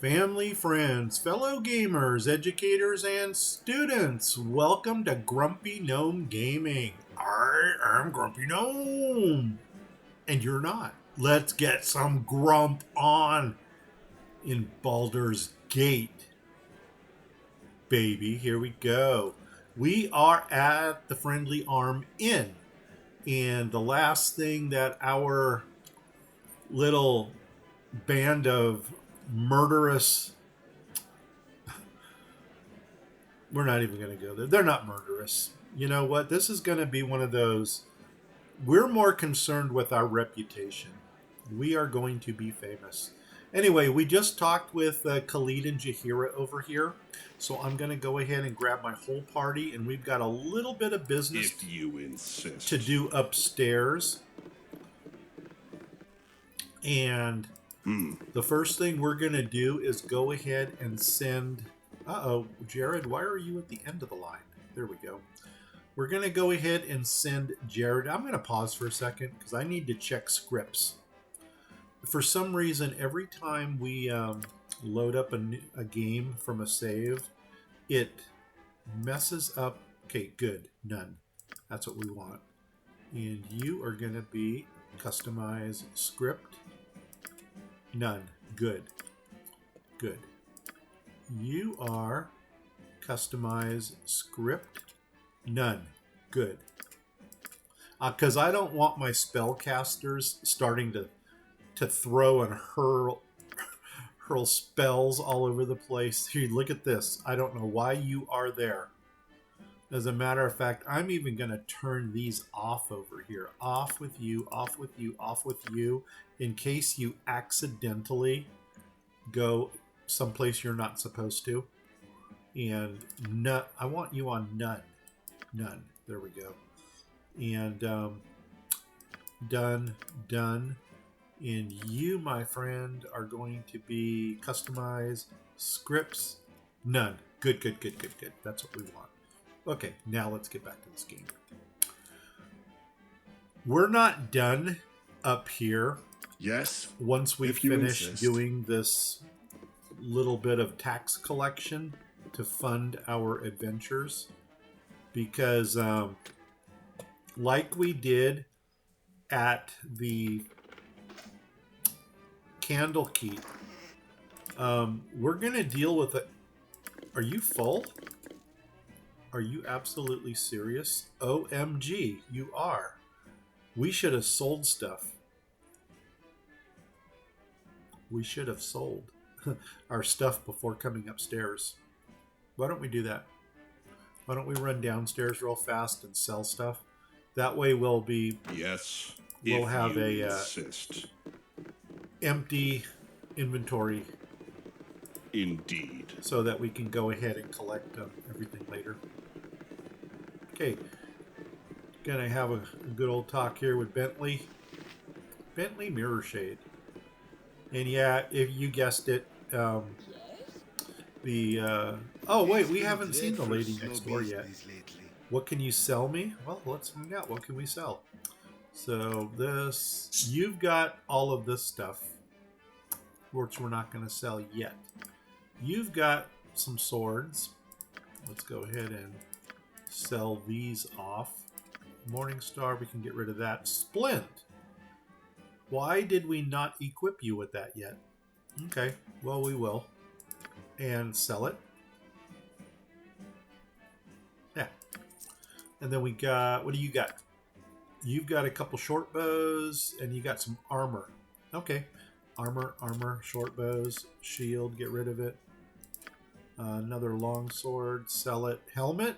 Family, friends, fellow gamers, educators, and students, welcome to Grumpy Gnome Gaming. I am Grumpy Gnome, and you're not. Let's get some grump on in Baldur's Gate. Baby, here we go. We are at the Friendly Arm Inn, and the last thing that our little band of murderous, we're not even going to go there. They're not murderous. You know what? This is going to be one of those. We're more concerned with our reputation. We are going to be famous. Anyway, we just talked with Khalid and Jahira over here. So I'm going to go ahead and grab my whole party. And we've got a little bit of business If you insist. to do upstairs. And the first thing we're going to do is go ahead and send... Uh-oh, Jared, why are you at the end of the line? There we go. We're going to go ahead and send Jared... I'm going to pause for a second because I need to check scripts. For some reason, every time we load up a game from a save, it messes up... Okay, good. None. That's what we want. And you are going to be customize script. None. Good. Good. You are customize script. None. Good. Because I don't want my spellcasters starting to throw and hurl spells all over the place. Here, look at this. I don't know why you are there. As a matter of fact, I'm even going to turn these off over here. Off with you, off with you, off with you, in case you accidentally go someplace you're not supposed to. And I want you on none. None. There we go. And done, done. And you, my friend, are going to be customize scripts. None. Good, good, good, good, good. That's what we want. Okay, now let's get back to this game. We're not done up here. Yes. Once we finish doing this little bit of tax collection to fund our adventures, because like we did at the Candlekeep, we're going to deal with it. Are you full? Are you absolutely serious? OMG, you are. We should have sold stuff. We should have sold our stuff before coming upstairs. Why don't we do that? Why don't we run downstairs real fast and sell stuff? That way we'll be... Yes. We'll have a insist. empty inventory. Indeed. So that we can go ahead and collect everything later. Okay. Gonna have a good old talk here with Bentley. Bentley Mirror Shade. And yeah, if you guessed it, oh wait, we haven't seen the lady next door yet. What can you sell me? Well, let's find out. What can we sell? So this, you've got all of this stuff, which we're not going to sell yet. You've got some swords. Let's go ahead and sell these off. Morningstar, we can get rid of that. Splint. Why did we not equip you with that yet? Okay, well, we will. And sell it. Yeah. And then we got, what do you got? You've got a couple short bows, and you got some armor. Okay. Armor, short bows, shield, get rid of it. Another long sword, sell it. Helmet?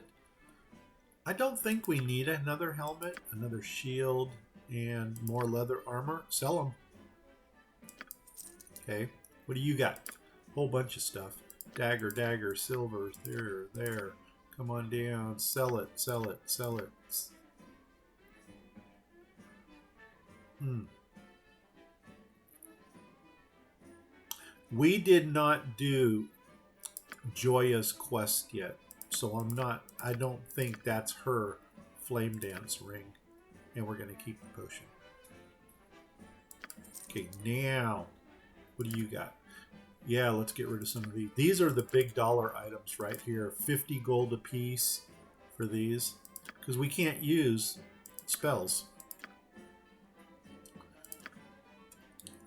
I don't think we need another helmet. Another shield and more leather armor. Sell them. Okay. What do you got? Whole bunch of stuff. Dagger, silver, there. Come on down. Sell it. We did not do Joya's quest yet. So I don't think that's her flame dance ring. And we're going to keep the potion. Okay, now, what do you got? Yeah, let's get rid of some of these. These are the big dollar items right here. 50 gold a piece for these. Because we can't use spells.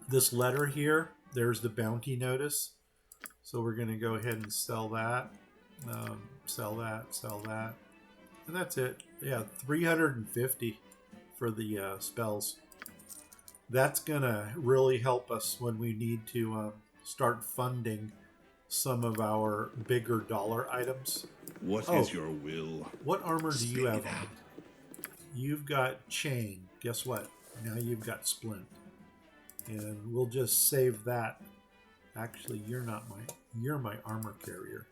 This letter here, there's the bounty notice. So we're going to go ahead and sell that. Sell that, sell that. And that's it. Yeah, 350 for the spells. That's going to really help us when we need to start funding some of our bigger dollar items. What is your will? What armor do you have on? You've got chain. Guess what? Now you've got splint. And we'll just save that. Actually, you're my armor carrier.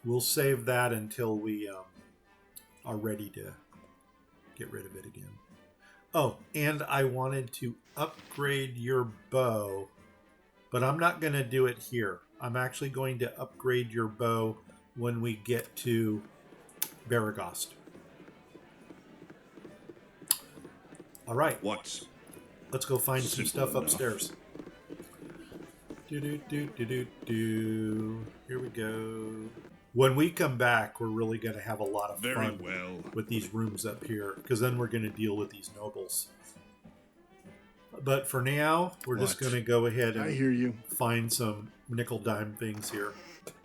We'll save that until we are ready to get rid of it again. Oh, and I wanted to upgrade your bow, but I'm not going to do it here. I'm actually going to upgrade your bow when we get to Beregost. All right. What? Let's go find some stuff enough. upstairs. Here we go. When we come back, we're really going to have a lot of fun with these rooms up here, because then we're going to deal with these nobles. But for now, we're just going to go ahead and find some nickel dime things here,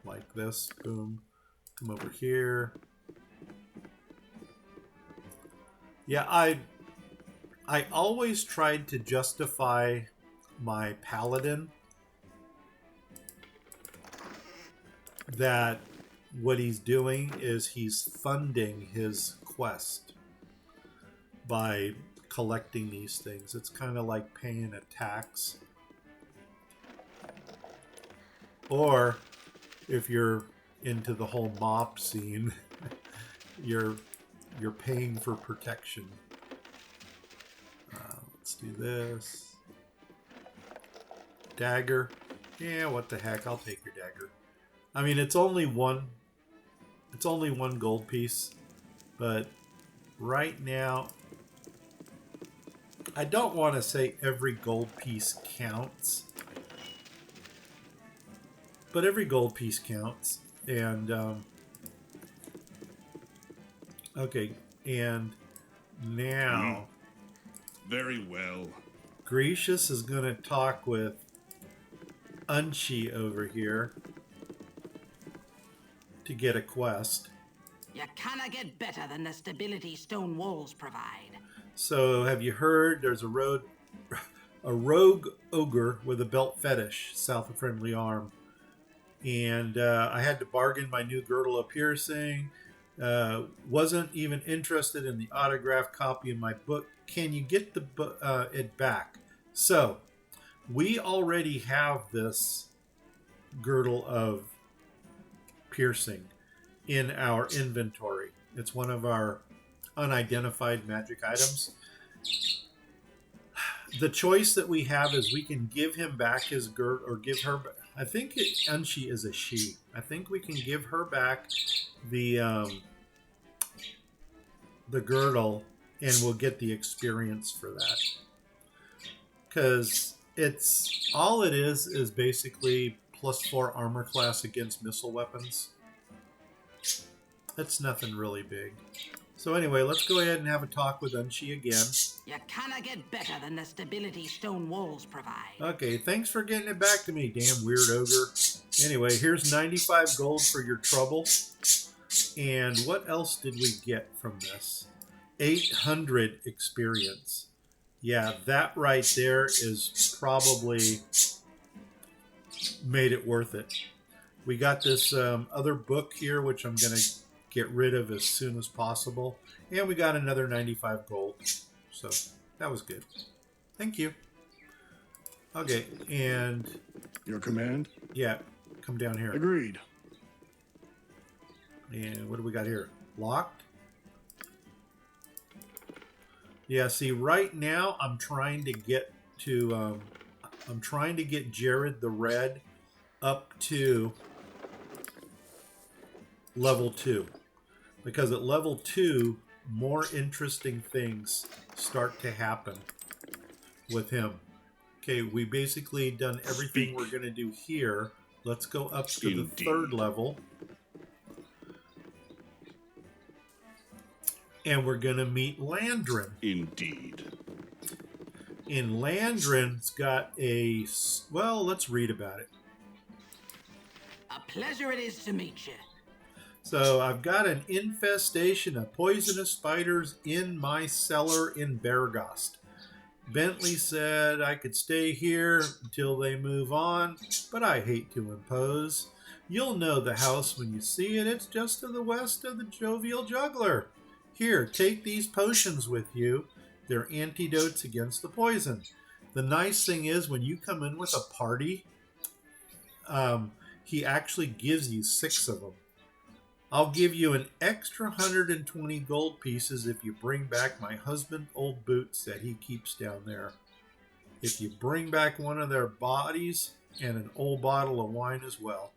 like this. Boom. Come over here. Yeah, I always tried to justify my paladin that what he's doing is he's funding his quest by collecting these things. It's kind of like paying a tax. Or if you're into the whole mop scene, you're paying for protection. Let's do this. Dagger. Yeah, what the heck? I'll take your dagger. I mean, it's only one gold piece, but right now I don't want to say every gold piece counts, but every gold piece counts. And okay, and now very well. Gracious is going to talk with Unchi over here to get a quest. You cannot get better than the stability stone walls provide. So, have you heard there's a rogue ogre with a belt fetish south of Friendly Arm, and I had to bargain my new girdle of piercing. Wasn't even interested in the autographed copy of my book. Can you get it back? So, we already have this girdle of piercing in our inventory. It's one of our unidentified magic items. The choice that we have is we can give him back his girdle, or give her. I think Unchi is a she. I think we can give her back the girdle, and we'll get the experience for that. Because it's all it is basically +4 armor class against missile weapons. That's nothing really big. So anyway, let's go ahead and have a talk with Unchi again. You cannot get better than the stability stone walls provide. Okay, thanks for getting it back to me, damn weird ogre. Anyway, here's 95 gold for your trouble. And what else did we get from this? 800 experience. Yeah, that right there is probably made it worth it. We got this other book here, which I'm going to get rid of as soon as possible. And we got another 95 gold. So that was good. Thank you. Okay, and... Your command? Yeah, come down here. Agreed. And what do we got here? Locked? Yeah, see, right now I'm trying to get to... I'm trying to get Jared the Red up to level 2. Because at level 2, more interesting things start to happen with him. Okay, we basically done everything we're going to do here. Let's go up to Indeed. the 3rd level. And we're going to meet Landrin. Indeed. And Landrin's got a... Well, let's read about it. A pleasure it is to meet you. So I've got an infestation of poisonous spiders in my cellar in Beregost. Bentley said I could stay here until they move on, but I hate to impose. You'll know the house when you see it. It's just to the west of the Jovial Juggler. Here, take these potions with you. They're antidotes against the poison. The nice thing is when you come in with a party, he actually gives you 6 of them. I'll give you an extra 120 gold pieces if you bring back my husband old boots that he keeps down there. If you bring back one of their bodies and an old bottle of wine as well.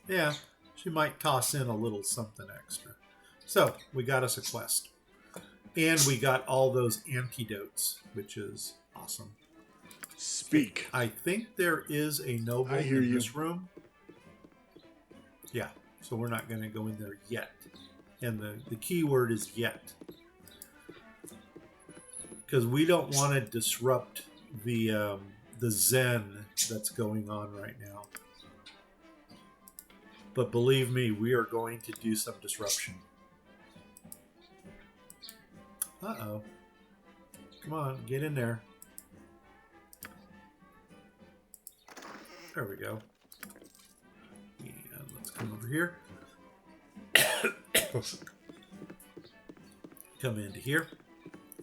Yeah, she might toss in a little something extra. So, we got us a quest. And we got all those antidotes, which is awesome. Speak. I think there is a noble I hear in you. this room. Yeah, so we're not going to go in there yet. And the key word is yet. Because we don't want to disrupt the zen that's going on right now. But believe me, we are going to do some disruption. Uh-oh. Come on, get in there. There we go. And let's come over here. Come into here.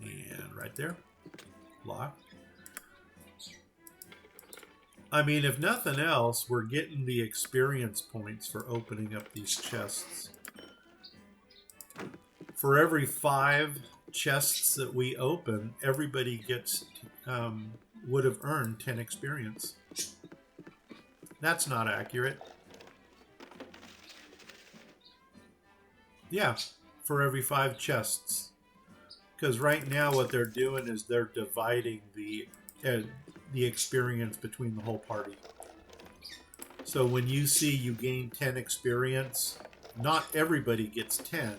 And right there. Lock. I mean, if nothing else, we're getting the experience points for opening up these chests. For every 5 chests that we open, everybody gets would have earned 10 experience. That's not accurate. Yeah, for every 5 chests. Because right now what they're doing is they're dividing the experience between the whole party. So when you see you gain 10 experience, not everybody gets 10,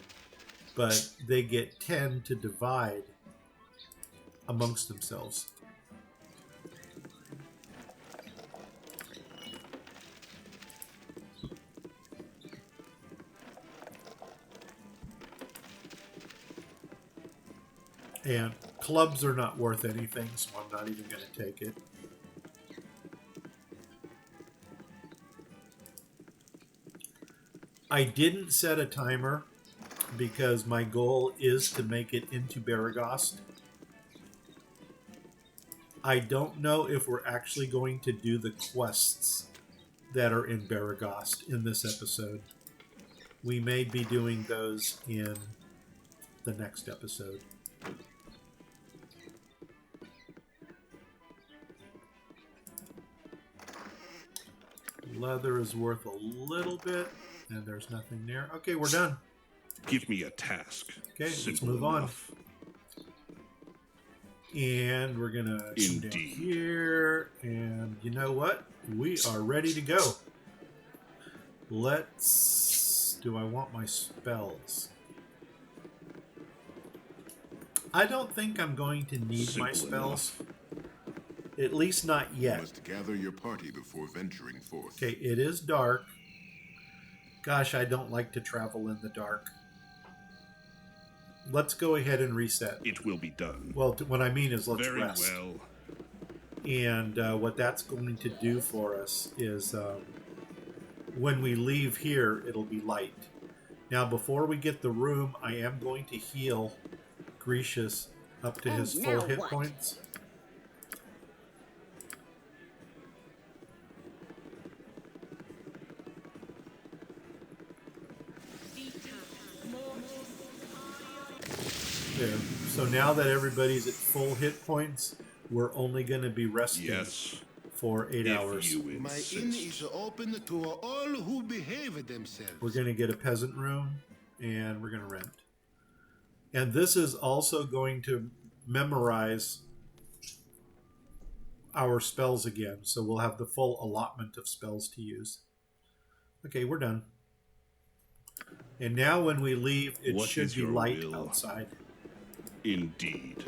but they get 10 to divide amongst themselves. And clubs are not worth anything, so I'm not even going to take it. I didn't set a timer because my goal is to make it into Beregost. I don't know if we're actually going to do the quests that are in Beregost in this episode. We may be doing those in the next episode. Leather is worth a little bit, and there's nothing there. Okay, we're done. Give me a task. Okay, let's Simple move enough. on. And we're going to come down Indeed. here, and you know what? We are ready to go. Let's... Do I want my spells? I don't think I'm going to need my Simple spells. enough. At least not You yet. must gather your party before venturing forth. Okay, it is dark. Gosh, I don't like to travel in the dark. Let's go ahead and reset. It will be done. Well, what I mean is let's Very rest. well. And what that's going to do for us is when we leave here, it'll be light. Now, before we get the room, I am going to heal Grecius up to his full hit points. There. So now that everybody's at full hit points, we're only going to be resting Yes. for 8 If hours. you My insist. inn is open to all who behave themselves. We're going to get a peasant room, and we're going to rent. And this is also going to memorize our spells again. So we'll have the full allotment of spells to use. Okay, we're done. And now when we leave, it What should is be your light will? outside. Indeed.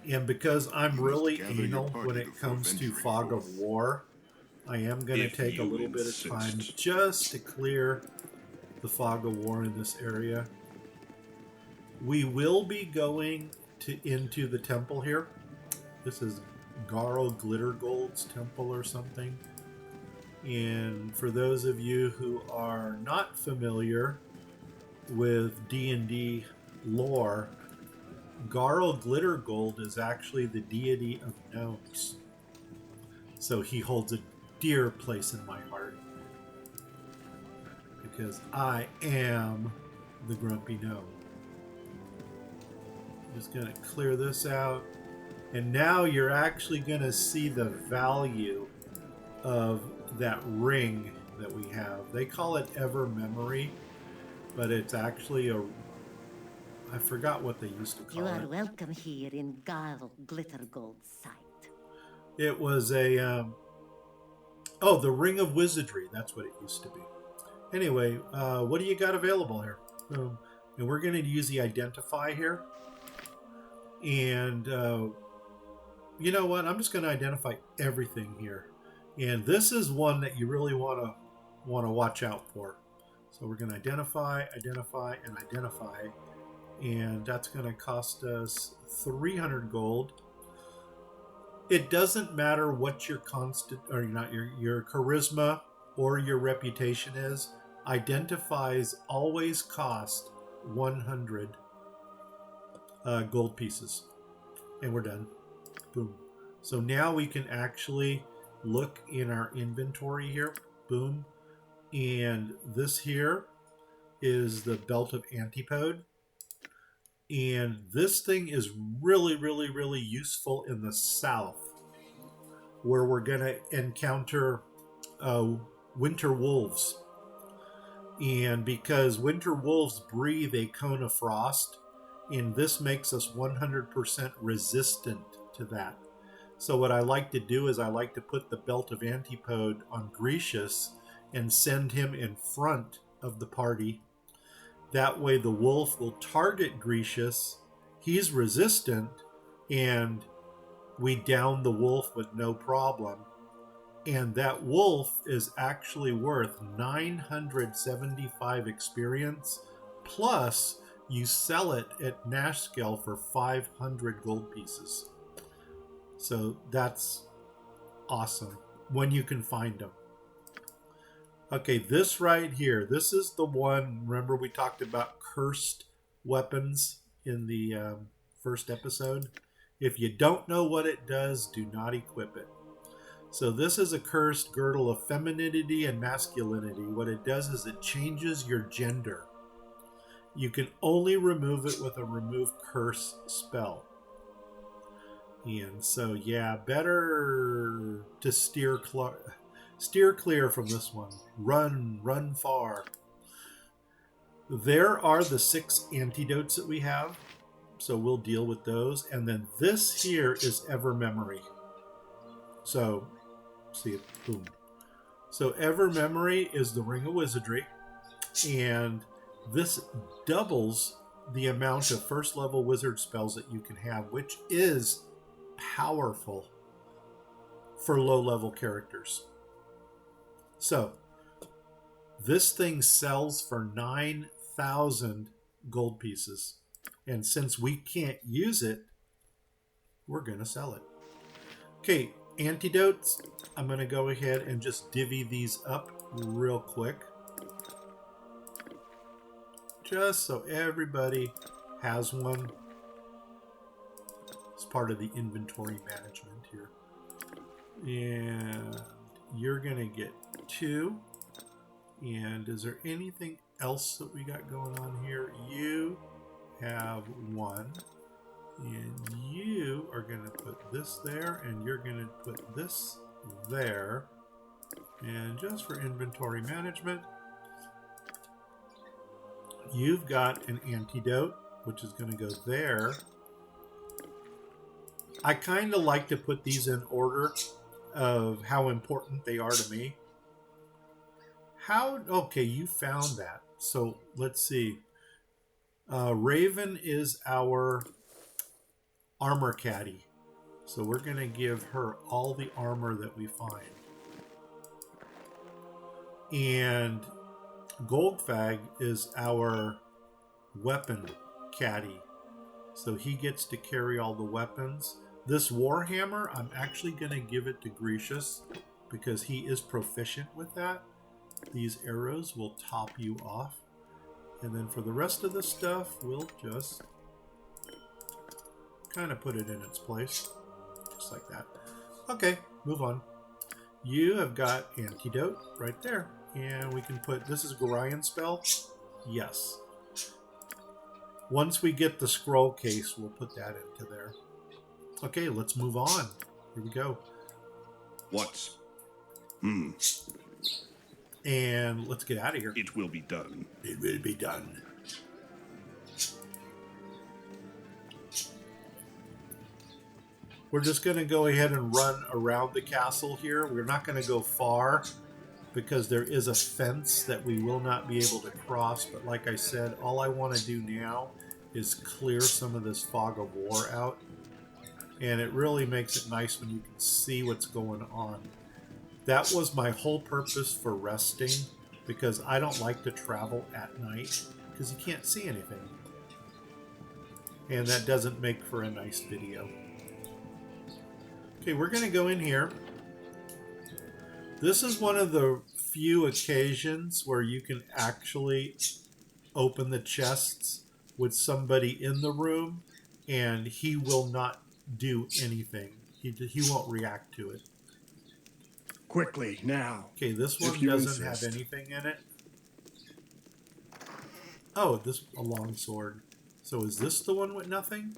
And because I'm You must really gather your anal party when it before comes to venturing Fog of forth. War, I am going to If take a you little bit of time insist. just to clear the Fog of War in this area. We will be going into the temple here. This is Garl Glittergold's temple or something. And for those of you who are not familiar with D&D lore, Garl Glittergold is actually the deity of gnomes. So he holds a dear place in my heart. Because I am the grumpy gnome. Just going to clear this out. And now you're actually going to see the value of that ring that we have. They call it Ever Memory, but it's actually a... I forgot what they used to call You are it. welcome here in Garl Glittergold's sight. It was a... oh, the Ring of Wizardry. That's what it used to be. Anyway, what do you got available here? And we're going to use the Identify here. And you know what? I'm just going to identify everything here. And this is one that you really want to watch out for. So we're going to identify, identify, and identify. And that's going to cost us 300 gold. It doesn't matter what your constant, or not your charisma or your reputation is. Identifies always cost 100 gold pieces. And we're done. Boom. So now we can actually look in our inventory here. Boom. And this here is the Belt of Antipode. And this thing is really, really, really useful in the south, where we're going to encounter winter wolves. And because winter wolves breathe a cone of frost, and this makes us 100% resistant to that. So what I like to do is I like to put the Belt of Antipode on Grecius and send him in front of the party. That way the wolf will target Grecius, he's resistant, and we down the wolf with no problem. And that wolf is actually worth 975 experience, plus you sell it at Nash scale for 500 gold pieces. So that's awesome when you can find them. Okay, this right here, this is the one, remember we talked about cursed weapons in the first episode? If you don't know what it does, do not equip it. So this is a cursed girdle of femininity and masculinity. What it does is it changes your gender. You can only remove it with a remove curse spell. And so, yeah, better to steer clear from this one. Run far. There are the 6 antidotes that we have. So we'll deal with those. And then this here is Ever Memory. So, see it, boom. So Ever Memory is the Ring of Wizardry. And this doubles the amount of first level wizard spells that you can have, which is powerful for low level characters. So this thing sells for 9,000 gold pieces. And since we can't use it, we're going to sell it. Okay, antidotes. I'm going to go ahead and just divvy these up real quick. Just so everybody has one. It's part of the inventory management here. And you're going to get 2. And is there anything else that we got going on here? You have 1. And you are going to put this there. And you're going to put this there. And just for inventory management, you've got an antidote, which is going to go there. I kind of like to put these in order of how important they are to me. Okay, you found that. So let's see. Raven is our armor caddy. So we're going to give her all the armor that we find. And Goldfag is our weapon caddy. So he gets to carry all the weapons. This Warhammer, I'm actually going to give it to Grecius because he is proficient with that. These arrows will top you off. And then for the rest of the stuff, we'll just kind of put it in its place. Just like that. Okay, move on. You have got Antidote right there. And we can put, this is Gorion spell? Yes. Once we get the scroll case, we'll put that into there. Okay, let's move on. Here we go. What? And let's get out of here. It will be done. It will be done. We're just going to go ahead and run around the castle here. We're not going to go far because there is a fence that we will not be able to cross. But like I said, all I want to do now is clear some of this fog of war out. And it really makes it nice when you can see what's going on. That was my whole purpose for resting, because I don't like to travel at night because you can't see anything. And that doesn't make for a nice video. Okay, we're going to go in here. This is one of the few occasions where you can actually open the chests with somebody in the room and he will not do anything. He won't react to it. Quickly, now. Okay, this one doesn't have anything in it. Oh, this a long sword. So is this the one with nothing?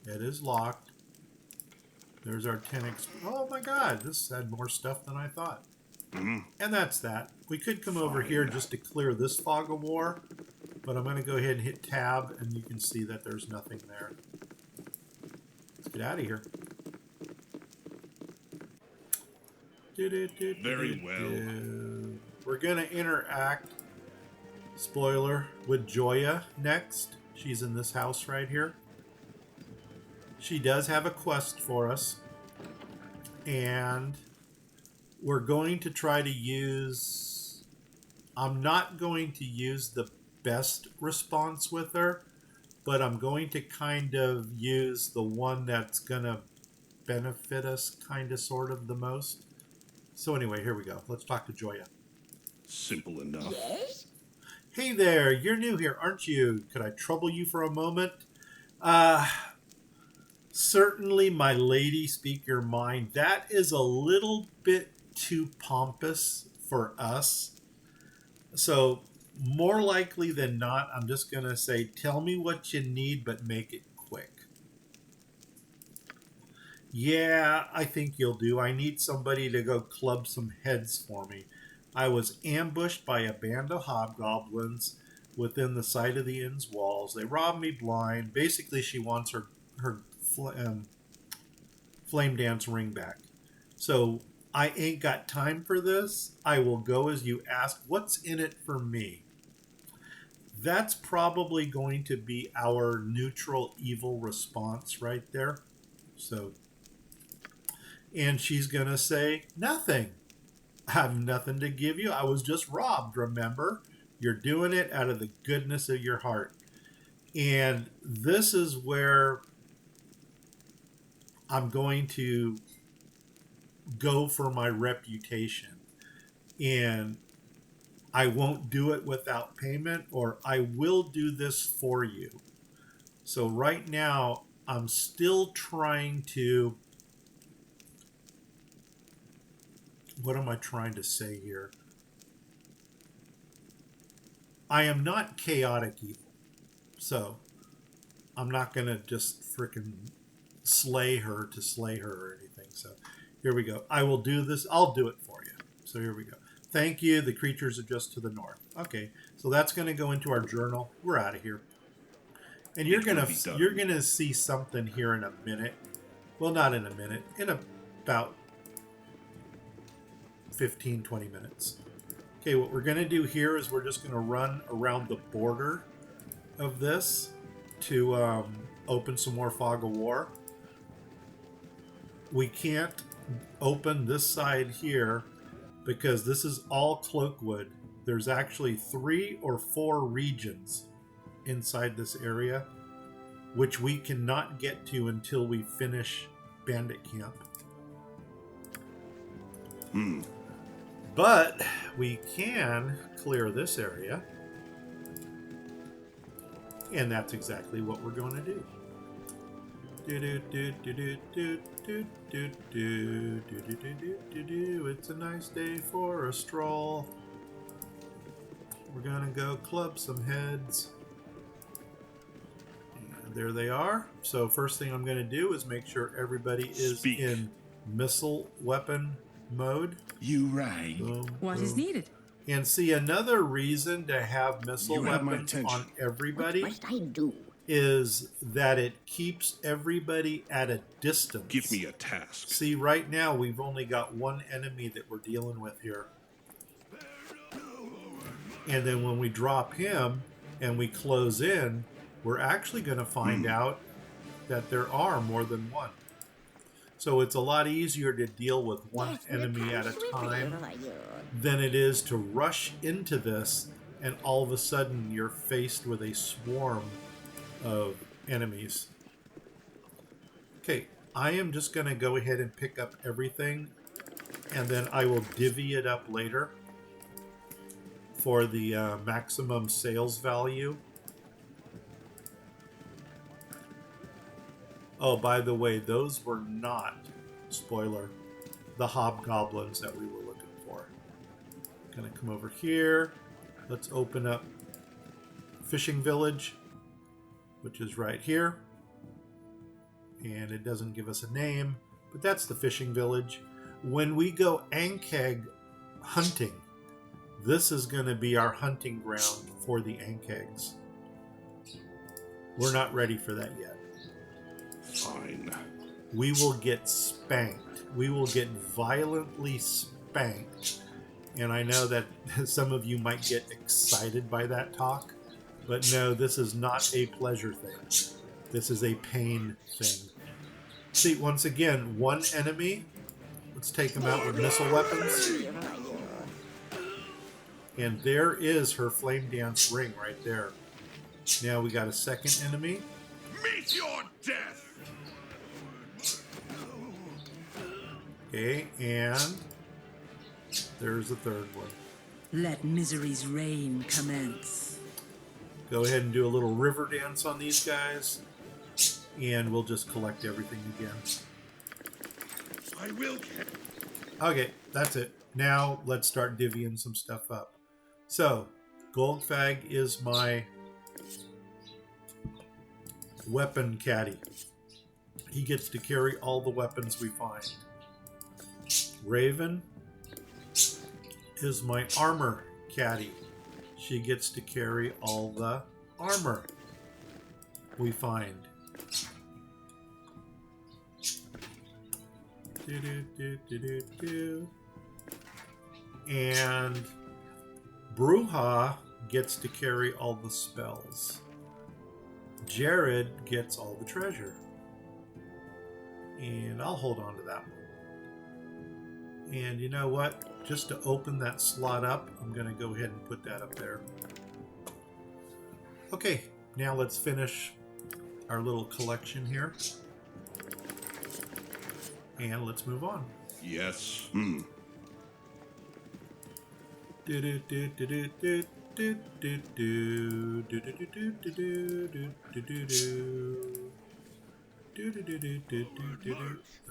It is locked. There's our 10x. Oh my god, this had more stuff than I thought. And that's that. We could come over here just to clear this fog of war, but I'm going to go ahead and hit tab and you can see that there's nothing there. Let's get out of here. Very well. We're going to interact, spoiler, with Joya next. She's in this house right here. She does have a quest for us. And we're going to try to use... I'm not going to use the best response with her, but I'm going to kind of use the one that's going to benefit us kind of sort of the most. So anyway, here we go. Let's talk to Joya. Simple enough. Yes? Hey there, you're new here, aren't you? Could I trouble you for a moment? Certainly, my lady, speak your mind. That is a little bit too pompous for us. So, more likely than not, I'm just going to say, tell me what you need, but make it quick. Yeah, I think you'll do. I need somebody to go club some heads for me. I was ambushed by a band of hobgoblins within the side of the inn's walls. They robbed me blind. Basically, she wants her flame dance ring back. So I ain't got time for this. I will go as you ask. What's in it for me? That's probably going to be our neutral evil response right there. So, and she's going to say, nothing. I have nothing to give you. I was just robbed, remember? You're doing it out of the goodness of your heart. And this is where I'm going to go for my reputation. And I won't do it without payment, or I will do this for you. So right now, I'm still trying to... What am I trying to say here? I am not chaotic evil. So I'm not going to just frickin' slay her to slay her or anything. So here we go. I will do this. I'll do it for you. So here we go. Thank you. The creatures are just to the north. Okay. So that's going to go into our journal. We're out of here. And you're going to see something here in a minute Well, not in a minute. In about 15, 20 minutes. Okay, what we're going to do here is we're just going to run around the border of this to open some more Fog of War. We can't open this side here because this is all Cloakwood. There's actually 3 or 4 regions inside this area, which we cannot get to until we finish Bandit Camp. But we can clear this area, and that's exactly what we're going to do. It's a nice day for a stroll. We're gonna go club some heads. And there they are. So first thing I'm gonna do is make sure everybody is in missile weapon mode. You rang. Boom, What is boom. needed? And see, another reason to have missile You have my weapons attention. on everybody What must I do? is that it keeps everybody at a distance. Give me a task. See, right now we've only got one enemy that we're dealing with here. And then when we drop him and we close in, we're actually going to find out that there are more than one. So it's a lot easier to deal with one enemy at a time than it is to rush into this and all of a sudden you're faced with a swarm of enemies. Okay, I am just going to go ahead and pick up everything, and then I will divvy it up later for the maximum sales value. Oh, by the way, those were not, spoiler, the hobgoblins that we were looking for. Gonna come over here. Let's open up Fishing Village, which is right here. And it doesn't give us a name, but that's the fishing village. When we go Ankeg hunting, this is going to be our hunting ground for the Ankegs. We're not ready for that yet. Fine. We will get spanked. We will get violently spanked. And I know that some of you might get excited by that talk, but no, this is not a pleasure thing. This is a pain thing. See, once again, one enemy. Let's take him out with missile weapons. And there is her flame dance ring right there. Now we got a second enemy. Meet your death! Okay, and there's the third one. Let misery's reign commence. Go ahead and do a little river dance on these guys. And we'll just collect everything again. I will. Okay, that's it. Now let's start divvying some stuff up. So, Goldfag is my weapon caddy. He gets to carry all the weapons we find. Raven is my armor caddy. She gets to carry all the armor we find. And Bruja gets to carry all the spells. Jared gets all the treasure. And I'll hold on to that one. And you know what? Just to open that slot up, I'm going to go ahead and put that up there. Okay, now let's finish our little collection here. And let's move on. Yes.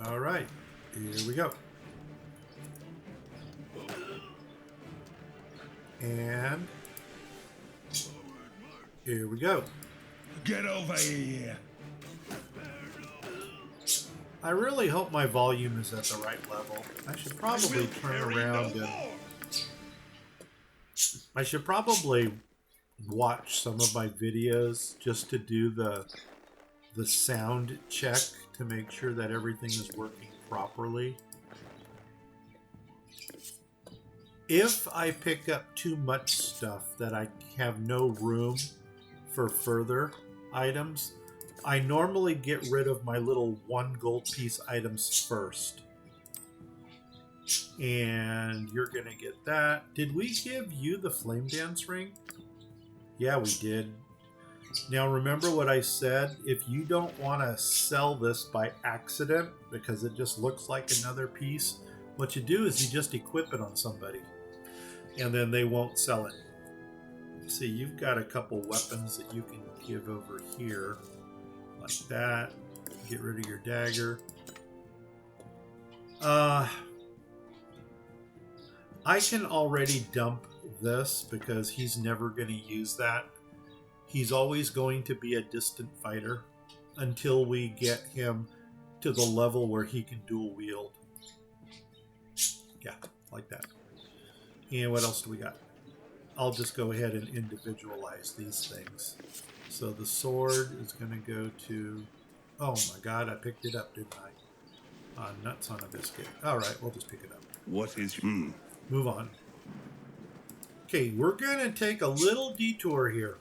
All right, here we go. And here we go. Get over here. I really hope my volume is at the right level. I should probably turn around and I should probably watch some of my videos just to do the sound check to make sure that everything is working properly. If I pick up too much stuff that I have no room for further items, I normally get rid of my little 1 gold piece items first. And you're going to get that. Did we give you the flame dance ring? Yeah, we did. Now remember what I said, if you don't want to sell this by accident because it just looks like another piece, what you do is you just equip it on somebody and then they won't sell it. See, you've got a couple weapons that you can give over here like that. Get rid of your dagger. I can already dump this because he's never going to use that. He's always going to be a distant fighter until we get him to the level where he can dual wield. Yeah, like that. And what else do we got? I'll just go ahead and individualize these things. So the sword is going to go to... Oh my god, I picked it up, didn't I? Nuts on a biscuit. Alright, we'll just pick it up. What is... Move on. Okay, we're going to take a little detour here.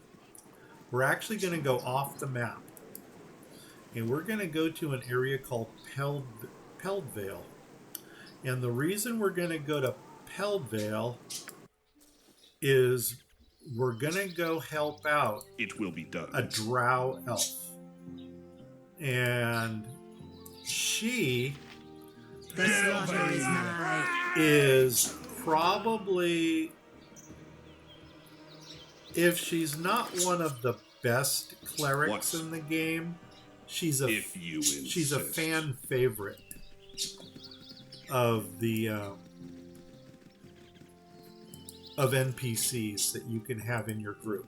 We're actually going to go off the map. And we're going to go to an area called Peldvale. And the reason we're going to go to Peldvale is we're going to go help out It will be done. a drow elf. And she The slaughter is nigh. is probably, if she's not one of the best clerics What? in the game, she's a If you she's a insist. fan favorite of the of NPCs that you can have in your group.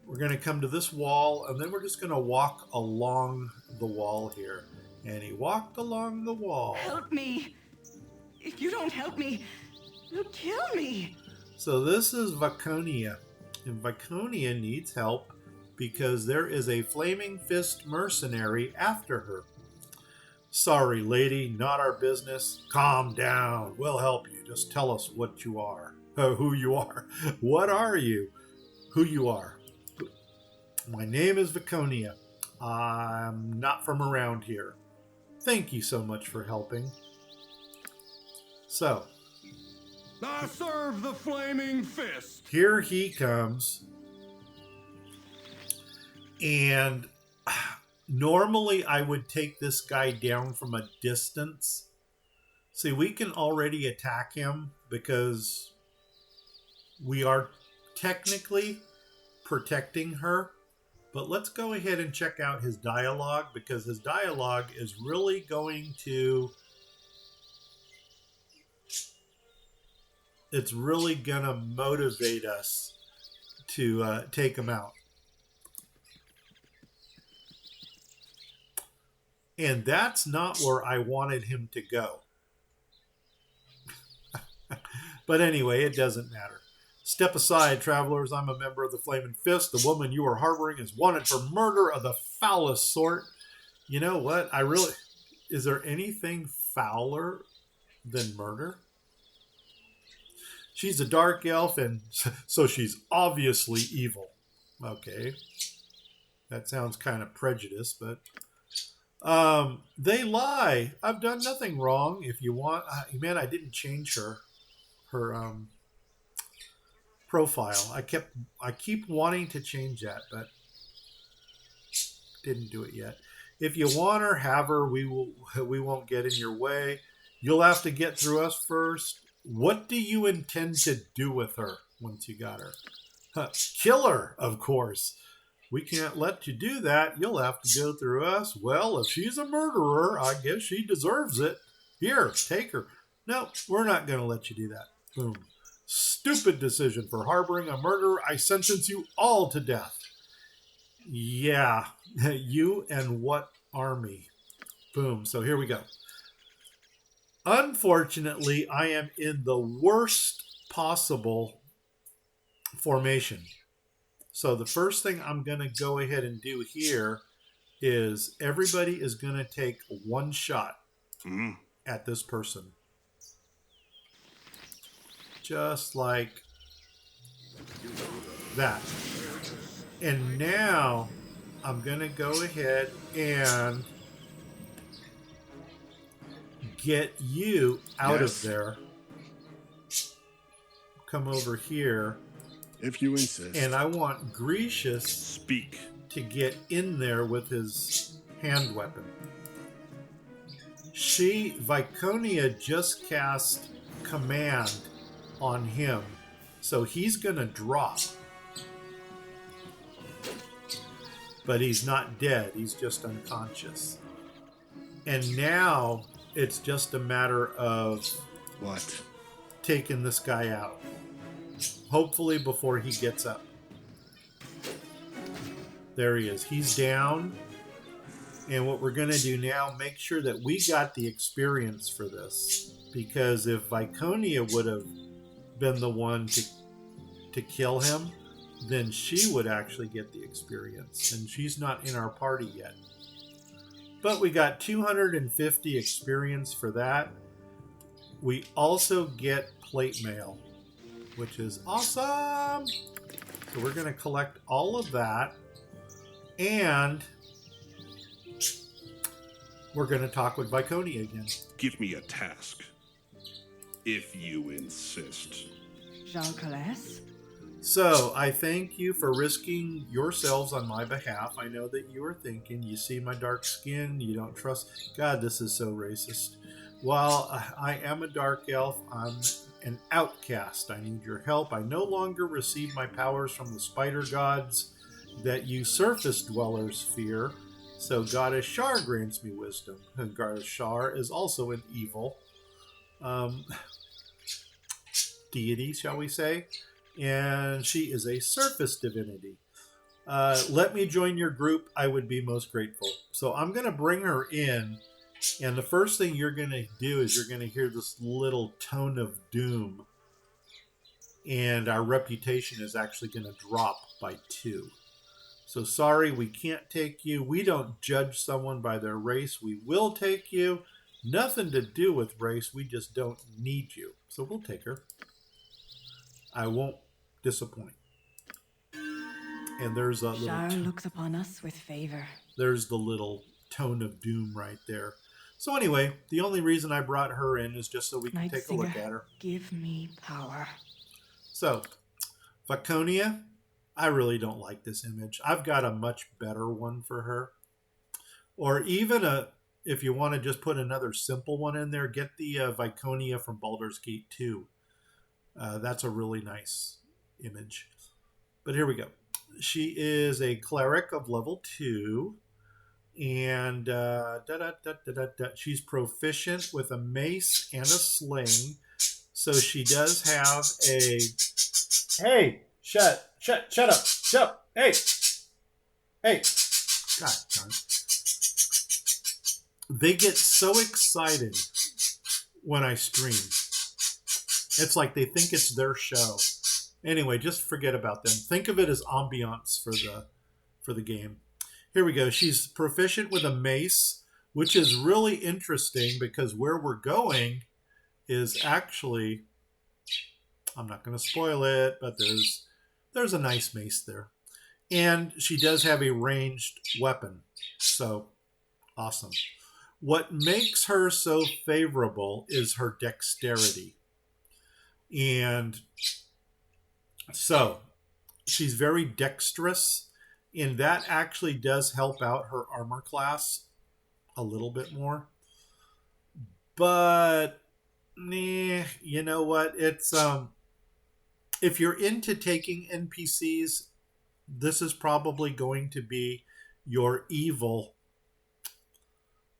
We're going to come to this wall, and then we're just going to walk along the wall here. And he walked along the wall. Help me! If you don't help me, you'll kill me! So this is Vaconia. And Vaconia needs help because there is a Flaming Fist mercenary after her. Sorry, lady, not our business. Calm down. We'll help you. Just tell us what you are. Who you are. What are you? Who you are. My name is Vaconia. I'm not from around here. Thank you so much for helping. So, I serve the Flaming Fist. here he comes. And normally I would take this guy down from a distance. See, we can already attack him because we are technically protecting her. But let's go ahead and check out his dialogue because his dialogue is really going to... It's really going to motivate us to take him out. And that's not where I wanted him to go. But anyway, it doesn't matter. Step aside, travelers. I'm a member of the Flaming Fist. The woman you are harboring is wanted for murder of the foulest sort. You know what? Is there anything fouler than murder? She's a dark elf, and so she's obviously evil. Okay. That sounds kind of prejudiced, but... they lie. I've done nothing wrong. If you want... man, I didn't change her profile. I keep wanting to change that, but didn't do it yet. If you want her, have her. We won't get in your way. You'll have to get through us first. What do you intend to do with her once you got her? Kill her, of course. We can't let you do that. You'll have to go through us. Well, if she's a murderer, I guess she deserves it. Here, take her. No, we're not going to let you do that. Boom. Stupid decision for harboring a murderer. I sentence you all to death. Yeah, you and what army? Boom. So here we go. Unfortunately, I am in the worst possible formation. So the first thing I'm going to go ahead and do here is everybody is going to take one shot Hmm. at this person. Just like that. And now I'm going to go ahead and get you out Yes. of there. Come over here. If you insist. And I want Grecius Speak. to get in there with his hand weapon. Viconia just cast command on him, so he's gonna drop. But he's not dead, he's just unconscious. And now it's just a matter of What? taking this guy out. Hopefully before he gets up. There he is. He's down. And what we're going to do now, make sure that we got the experience for this. Because if Viconia would have been the one to kill him, then she would actually get the experience. And she's not in our party yet. But we got 250 experience for that. We also get plate mail, which is awesome. So we're going to collect all of that. And we're going to talk with Viconia again. Give me a task. If you insist. Jean-Calais? So I thank you for risking yourselves on my behalf. I know that you are thinking, you see my dark skin, you don't trust. God, this is so racist. While I am a dark elf, I'm an outcast. I need your help. I no longer receive my powers from the spider gods that you surface dwellers fear. So Goddess Shar grants me wisdom. And Goddess Shar is also an evil deity, shall we say. And she is a surface divinity. Let me join your group. I would be most grateful. So I'm going to bring her in. And the first thing you're going to do is you're going to hear this little tone of doom. And our reputation is actually going to drop by 2. So sorry, we can't take you. We don't judge someone by their race. We will take you. Nothing to do with race. We just don't need you. So we'll take her. I won't disappoint. And there's a little... Shar looks upon us with favor. There's the little tone of doom right there. So anyway, the only reason I brought her in is just so we can take a look at her. Give me power. So, Viconia, I really don't like this image. I've got a much better one for her. Or even if you want to just put another simple one in there, get the Viconia from Baldur's Gate 2. That's a really nice image. But here we go. She is a cleric of level 2. And she's proficient with a mace and a sling. So she does have a... Hey, shut up. Hey. God darn. They get so excited when I stream. It's like they think it's their show. Anyway, just forget about them. Think of it as ambiance for the game. Here we go. She's proficient with a mace, which is really interesting because where we're going is actually, I'm not going to spoil it, but there's a nice mace there. And she does have a ranged weapon. So, awesome. What makes her so favorable is her dexterity. And so, she's very dexterous. And that actually does help out her armor class a little bit more. But, you know what? It's if you're into taking NPCs, this is probably going to be your evil.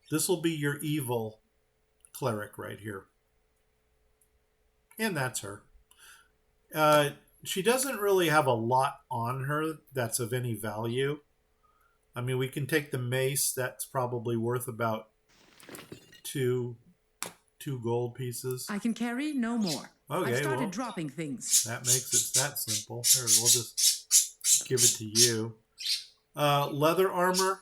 This will be your evil cleric right here. And that's her. She doesn't really have a lot on her that's of any value. I mean, we can take the mace. That's probably worth about two gold pieces. I can carry no more. Okay, I started well, dropping things. that makes it that simple. Here, we'll just give it to you. Leather armor.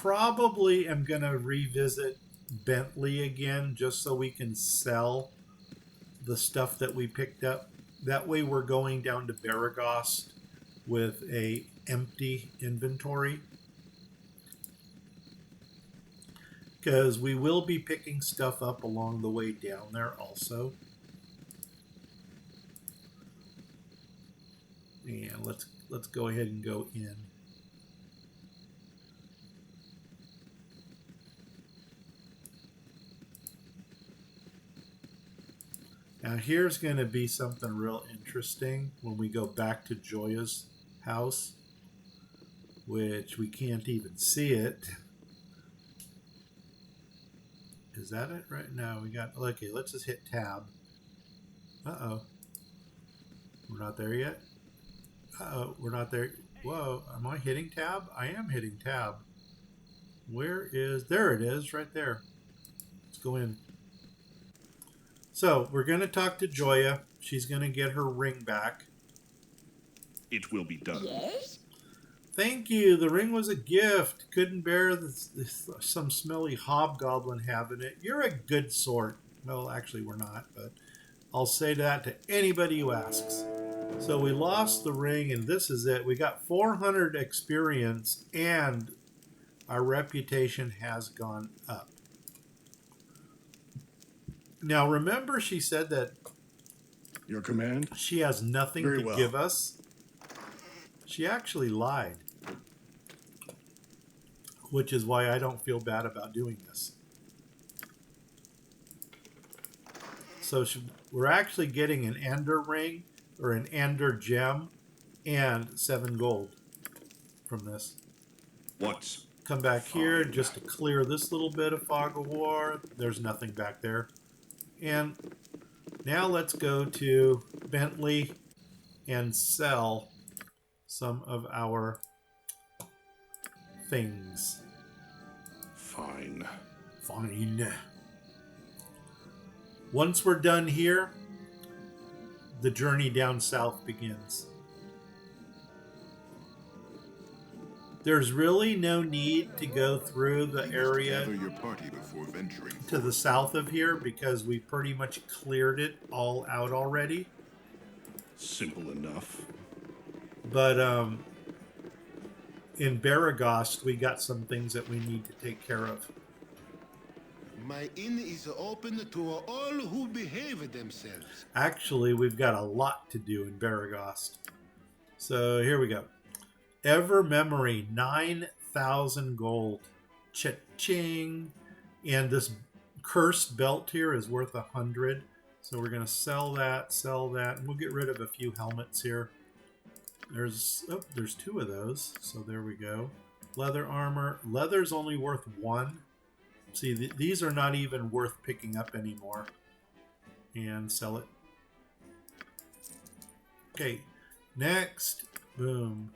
probably am going to revisit Bentley again just so we can sell the stuff that we picked up. That way we're going down to Beregost with a empty inventory. Because we will be picking stuff up along the way down there also. And let's go ahead and go in. Now here's going to be something real interesting when we go back to Joya's house, which we can't even see it. Is that it right now? We got, okay, let's just hit tab. Uh-oh. We're not there yet? Uh-oh, we're not there. Whoa, am I hitting tab? I am hitting tab. Where is, there it is, right there. Let's go in. So, we're going to talk to Joya. She's going to get her ring back. It will be done. Yes? Thank you. The ring was a gift. Couldn't bear some smelly hobgoblin having it. You're a good sort. Well, actually, we're not, but I'll say that to anybody who asks. So we lost the ring, and this is it. We got 400 experience, and our reputation has gone up. Now, remember she said that Your command? she has nothing Very to well. give us? She actually lied. Which is why I don't feel bad about doing this. So we're actually getting an ender ring, or an ender gem, and 7 gold from this. What's Come back here just to clear this little bit of fog of war. There's nothing back there. And now let's go to Bentley and sell some of our things. fine? Fine. Once we're done here, the journey down south begins. There's really no need to go through the area Gather your party before venturing to the south of here because we pretty much cleared it all out already. Simple enough. But in Beregost, we got some things that we need to take care of. My inn is open to all who behave themselves. Actually, we've got a lot to do in Beregost. So here we go. Ever memory, 9,000 gold. Cha-ching. And this cursed belt here is worth 100. So we're going to sell that, and we'll get rid of a few helmets here. There's 2 of those. So there we go. Leather armor. Leather's only worth 1. See, these are not even worth picking up anymore. And sell it. Okay, next. Boom.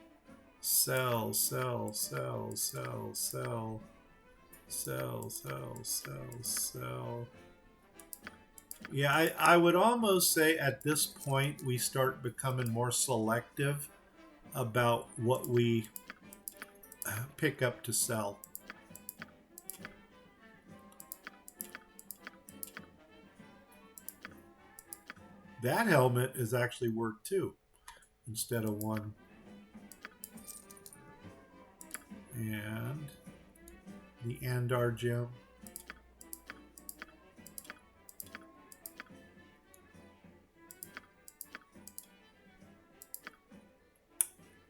Sell. Yeah, I would almost say at this point we start becoming more selective about what we pick up to sell. That helmet is actually worth 2 instead of 1. And the Andar gem.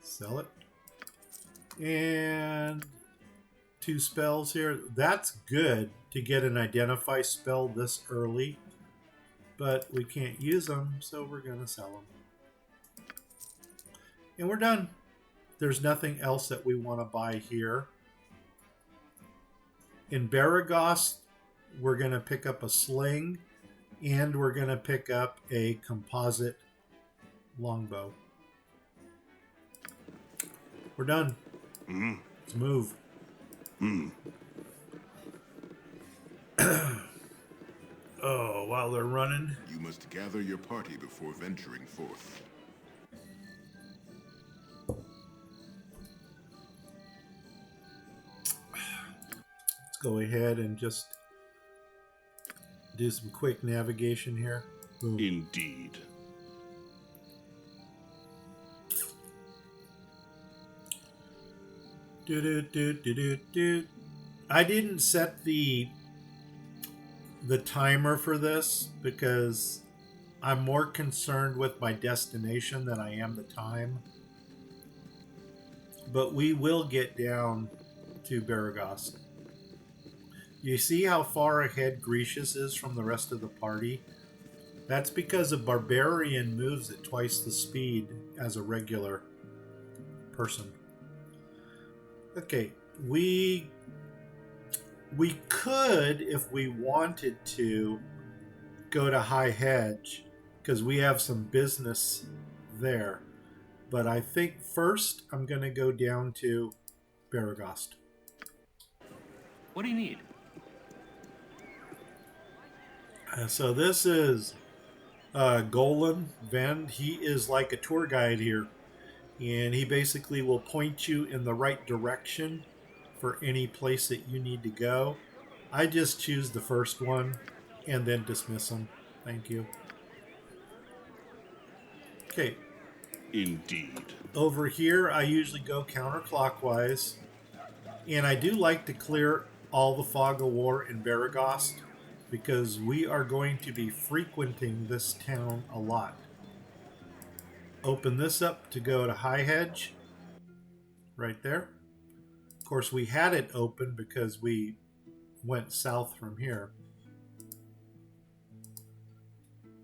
Sell it. And 2 spells here. That's good to get an identify spell this early. But we can't use them, so we're going to sell them. And we're done. There's nothing else that we want to buy here. In Beregost, we're going to pick up a sling, and we're going to pick up a composite longbow. We're done. Let's move. Oh, while they're running. You must gather your party before venturing forth. go ahead and just do some quick navigation here. Boom. Indeed. I didn't set the timer for this because I'm more concerned with my destination than I am the time. But we will get down to Beregost. You see how far ahead Grecius is from the rest of the party? That's because a barbarian moves at twice the speed as a regular person. Okay, we could, if we wanted to, go to High Hedge because we have some business there. But I think first I'm going to go down to Beregost. What do you need? So this is Golan Vend. He is like a tour guide here. And he basically will point you in the right direction for any place that you need to go. I just choose the first one and then dismiss them. Thank you. Okay. Indeed. Over here, I usually go counterclockwise. And I do like to clear all the fog of war in Beregost because we are going to be frequenting this town a lot. Open this up to go to High Hedge. Right there. Of course, we had it open because we went south from here.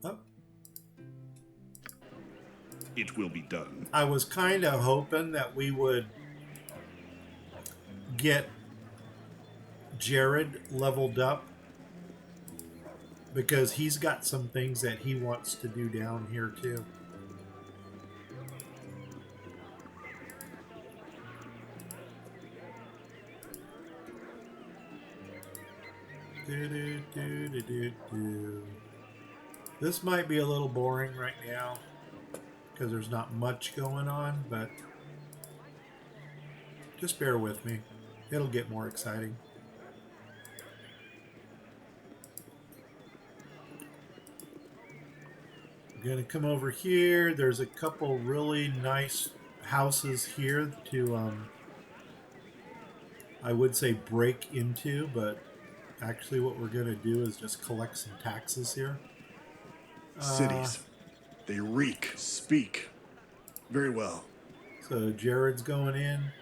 Oh. It will be done. I was kind of hoping that we would get Jared leveled up because he's got some things that he wants to do down here too. This might be a little boring right now because there's not much going on, but just bear with me. It'll get more exciting. I'm going to come over here. There's a couple really nice houses here to, I would say break into, but actually what we're going to do is just collect some taxes here. Cities. They reek. Speak. Very well. So Jared's going in.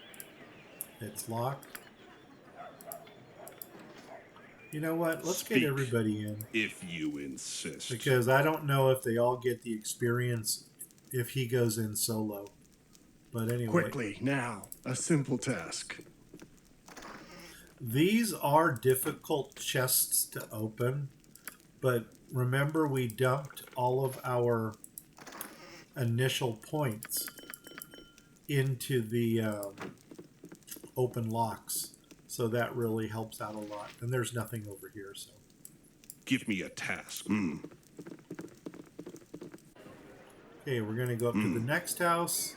It's locked. You know what? Let's get everybody in. If you insist. Because I don't know if they all get the experience if he goes in solo. But anyway. Quickly, now. A simple task. These are difficult chests to open, but remember we dumped all of our initial points into the open locks, so that really helps out a lot. And there's nothing over here, so. Give me a task. Okay, we're going to go up to the next house.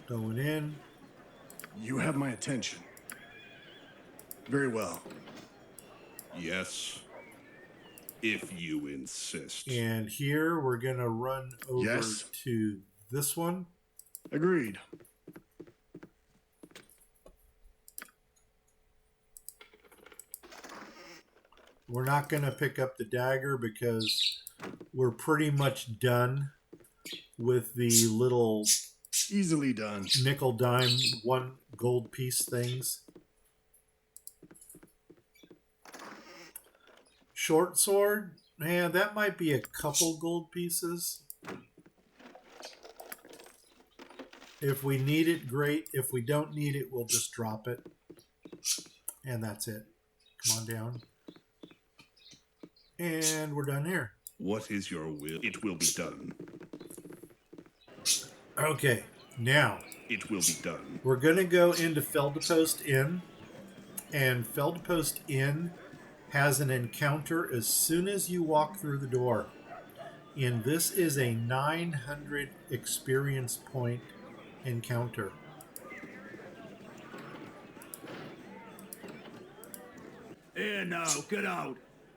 Going in. You have my attention. Very well. Yes. If you insist. And here we're going to run over to this one. Agreed. We're not going to pick up the dagger because we're pretty much done with the little easily done nickel dime 1 gold piece things. Short sword, man, that might be a couple gold pieces. If we need it, great. If we don't need it, we'll just drop it. And that's it. Come on down. And we're done here. What is your will? It will be done. Okay, now. It will be done. We're going to go into Feldepost Inn. And Feldepost Inn has an encounter as soon as you walk through the door. And this is a 900 experience point encounter. Here now, get out.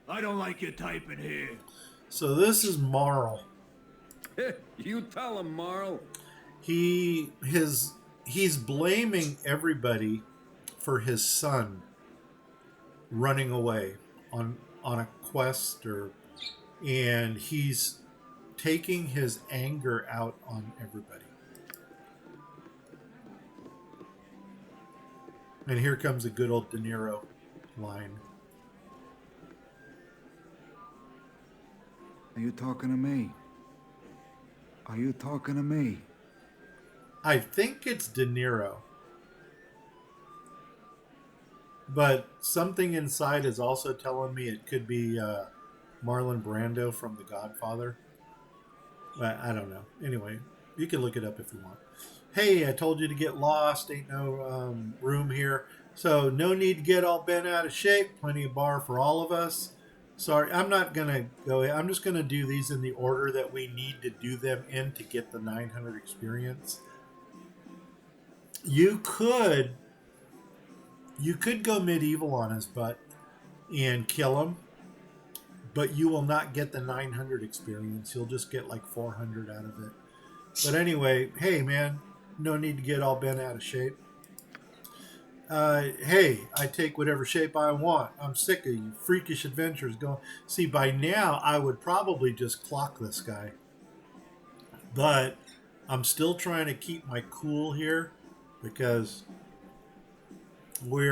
I don't like your type in here. So this is Marl. You tell him, Marl. He's blaming everybody for his son running away on a quest, and he's taking his anger out on everybody. And here comes a good old De Niro line. Are you talking to me? Are you talking to me? I think it's De Niro. But something inside is also telling me it could be Marlon Brando from The Godfather. But I don't know. Anyway, you can look it up if you want. Hey, I told you to get lost. Ain't no room here. So no need to get all bent out of shape. Plenty of bar for all of us. Sorry, I'm not going to go. I'm just going to do these in the order that we need to do them in to get the 900 experience. You could go medieval on his butt and kill him, but you will not get the 900 experience. You'll just get like 400 out of it. But anyway, hey man, no need to get all bent out of shape. Hey, I take whatever shape I want. I'm sick of you freakish adventures going. See, by now I would probably just clock this guy, but I'm still trying to keep my cool here because we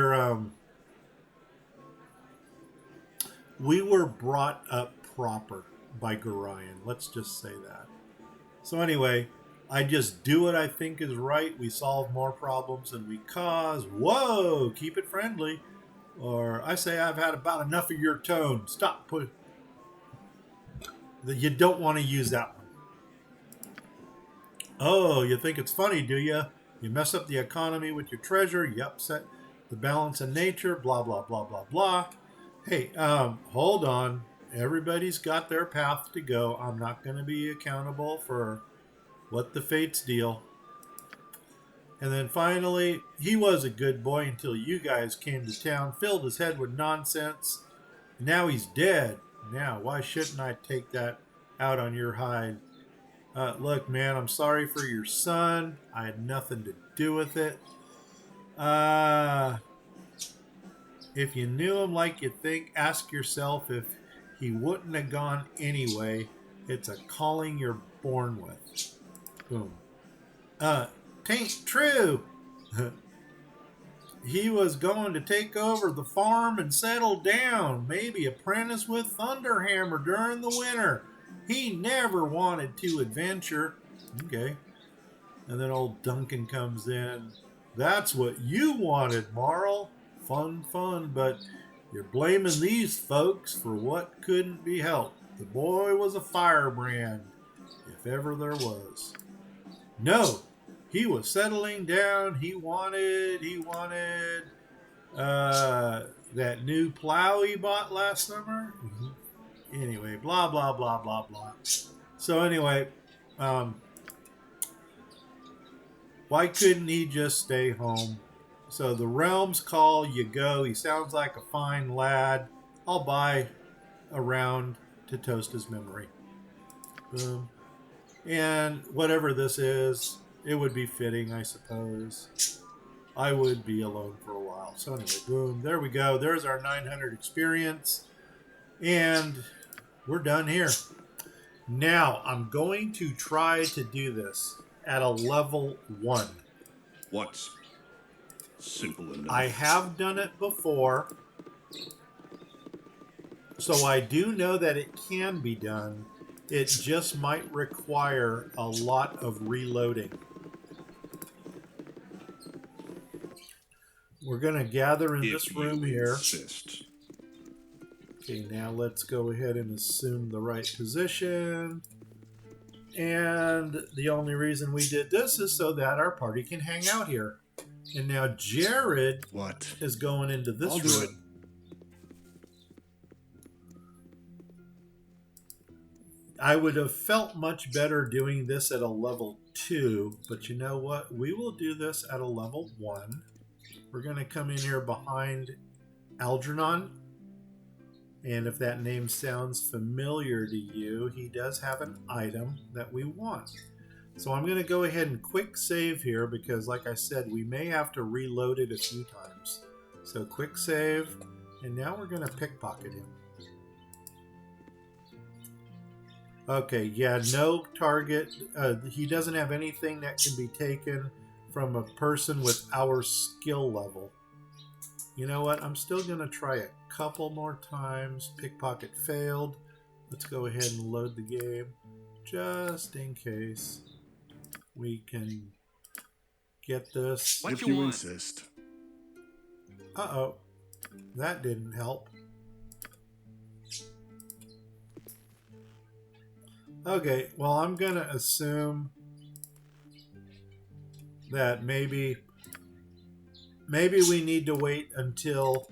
were brought up proper by Gorion. Let's just say that. So anyway, I just do what I think is right. We solve more problems than we cause. Whoa, keep it friendly. Or I say I've had about enough of your tone. Stop put. You don't want to use that one. Oh, you think it's funny, do you? You mess up the economy with your treasure. You upset the balance of nature. Blah, blah, blah, blah, blah. Hey, hold on. Everybody's got their path to go. I'm not going to be accountable for what the fates deal. And then finally, he was a good boy until you guys came to town, filled his head with nonsense. Now he's dead. Now, why shouldn't I take that out on your hide? Look, man, I'm sorry for your son. I had nothing to do with it. If you knew him like you think, ask yourself if he wouldn't have gone anyway. It's a calling you're born with. Boom. Tain't true. He was going to take over the farm and settle down. Maybe apprentice with Thunderhammer during the winter. He never wanted to adventure. Okay. And then old Duncan comes in. That's what you wanted, Marl. Fun, but you're blaming these folks for what couldn't be helped. The boy was a firebrand, if ever there was. No, he was settling down. He wanted that new plow he bought last summer. Anyway, blah, blah, blah, blah, blah. So anyway, why couldn't he just stay home? So the realms call, you go. He sounds like a fine lad. I'll buy a round to toast his memory. Boom. And whatever this is, it would be fitting, I suppose. I would be alone for a while. So anyway, boom. There we go. There's our 900 experience. And we're done here. Now, I'm going to try to do this at a level 1. What's simple enough? I have done it before. So I do know that it can be done. It just might require a lot of reloading. We're going to gather in this room here. Okay, now let's go ahead and assume the right position. And the only reason we did this is so that our party can hang out here. And now Jared is going into this room. Do it. I would have felt much better doing this at a level 2, but you know what? We will do this at a level 1. We're going to come in here behind Algernon. And if that name sounds familiar to you, he does have an item that we want. So I'm going to go ahead and quick save here because, like I said, we may have to reload it a few times. So quick save, and now we're going to pickpocket him. Okay, yeah, no target. He doesn't have anything that can be taken from a person with our skill level. You know what? I'm still going to try a couple more times. Pickpocket failed. Let's go ahead and load the game just in case we can get this. If you insist. Uh-oh. That didn't help. Okay, well, I'm going to assume that maybe we need to wait until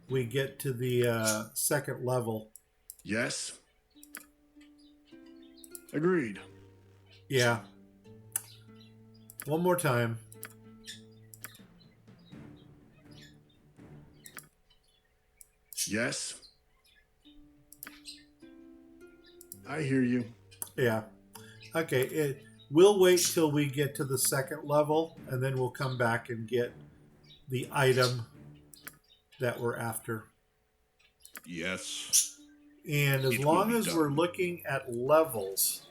we get to the second level. Yes. Agreed. Yeah. One more time. Yes. I hear you. Yeah. Okay, we'll wait till we get to the second level, and then we'll come back and get the item that we're after. Yes. And as long as we're looking at levels,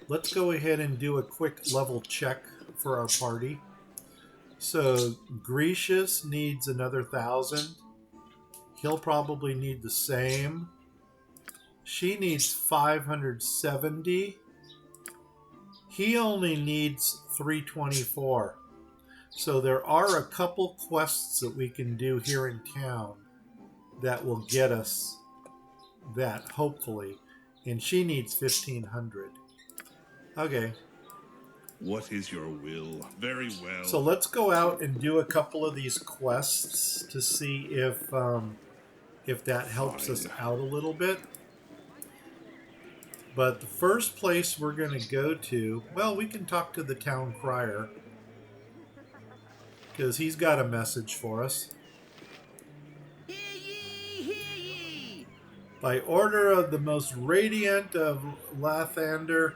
let's go ahead and do a quick level check for our party. So Grecius needs another 1,000. He'll probably need the same. She needs 570. He only needs 324. So there are a couple quests that we can do here in town that will get us that, hopefully. And she needs 1,500. Okay. What is your will? Very well. So let's go out and do a couple of these quests to see if that helps us out a little bit. But the first place we're going to go to, well, we can talk to the town crier because he's got a message for us. Hear ye, hear ye! By order of the most radiant of Lathander,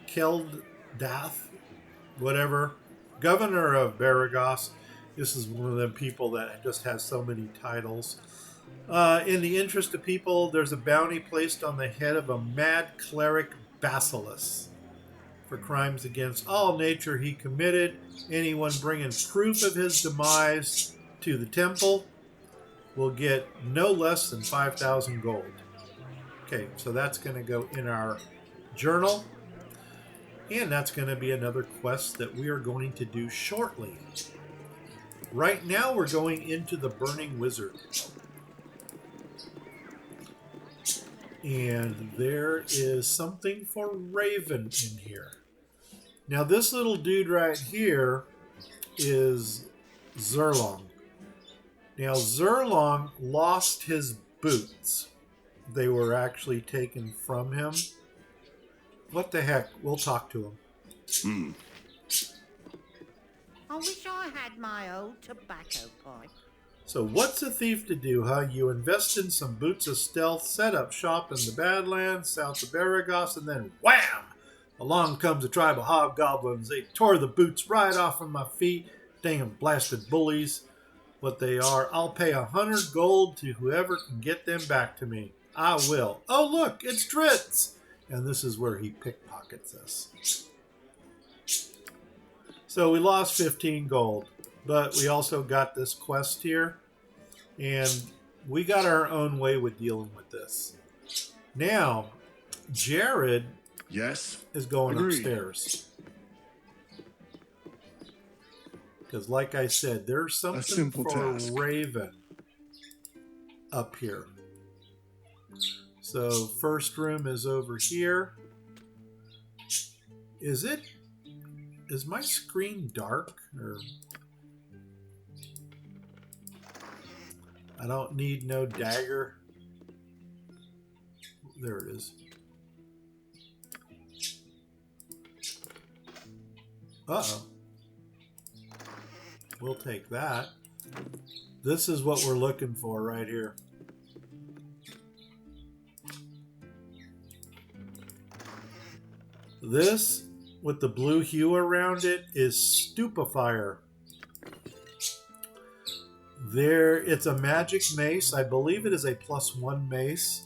Keldath, whatever, governor of Beregost. This is one of them people that just has so many titles. In the interest of people, there's a bounty placed on the head of a mad cleric Basileus for crimes against all nature he committed. Anyone bringing proof of his demise to the temple will get no less than 5,000 gold. Okay, so that's going to go in our journal. And that's going to be another quest that we are going to do shortly. Right now, we're going into the Burning Wizard. And there is something for Raven in here. Now, this little dude right here is Zurlong. Now, Zurlong lost his boots. They were actually taken from him. What the heck? We'll talk to him. I wish I had my old tobacco pipe. So what's a thief to do, huh? You invest in some boots of stealth, set up shop in the Badlands, south of Beregost, and then wham! Along comes a tribe of hobgoblins. They tore the boots right off of my feet. Dang blasted bullies. What they are. I'll pay 100 gold to whoever can get them back to me. I will. Oh, look, it's Dritz! And this is where he pickpockets us. So we lost 15 gold. But we also got this quest here, and we got our own way with dealing with this. Now, Jared is going upstairs. Because like I said, there's something for Raven up here. So first room is over here. Is my screen dark? Or I don't need no dagger. There it is. Uh-oh. We'll take that. This is what we're looking for right here. This, with the blue hue around it, is Stupefier. It's a magic mace. I believe it is a +1 mace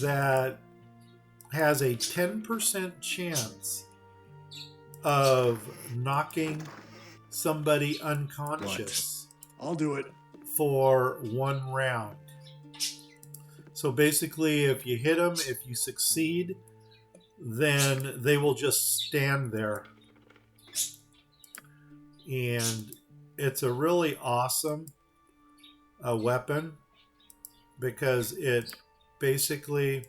that has a 10% chance of knocking somebody unconscious. What? I'll do it. For 1 round. So basically, if you hit them, if you succeed, then they will just stand there. And it's a really awesome weapon because it basically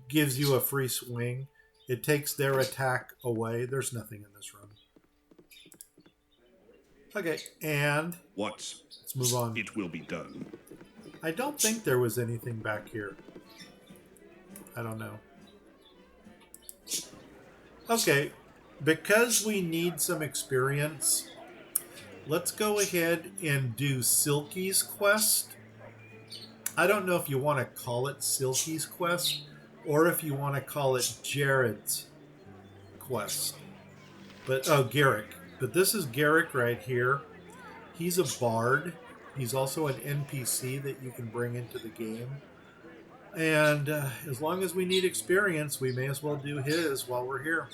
gives you a free swing. It takes their attack away. There's nothing in this room. Okay, and Let's move on. It will be done. I don't think there was anything back here. I don't know. Okay, because we need some experience, let's go ahead and do Silky's quest. I don't know if you want to call it Silky's quest or if you want to call it Jared's quest. But, oh, Garrick. But this is Garrick right here. He's a bard. He's also an NPC that you can bring into the game. And as long as we need experience, we may as well do his while we're here.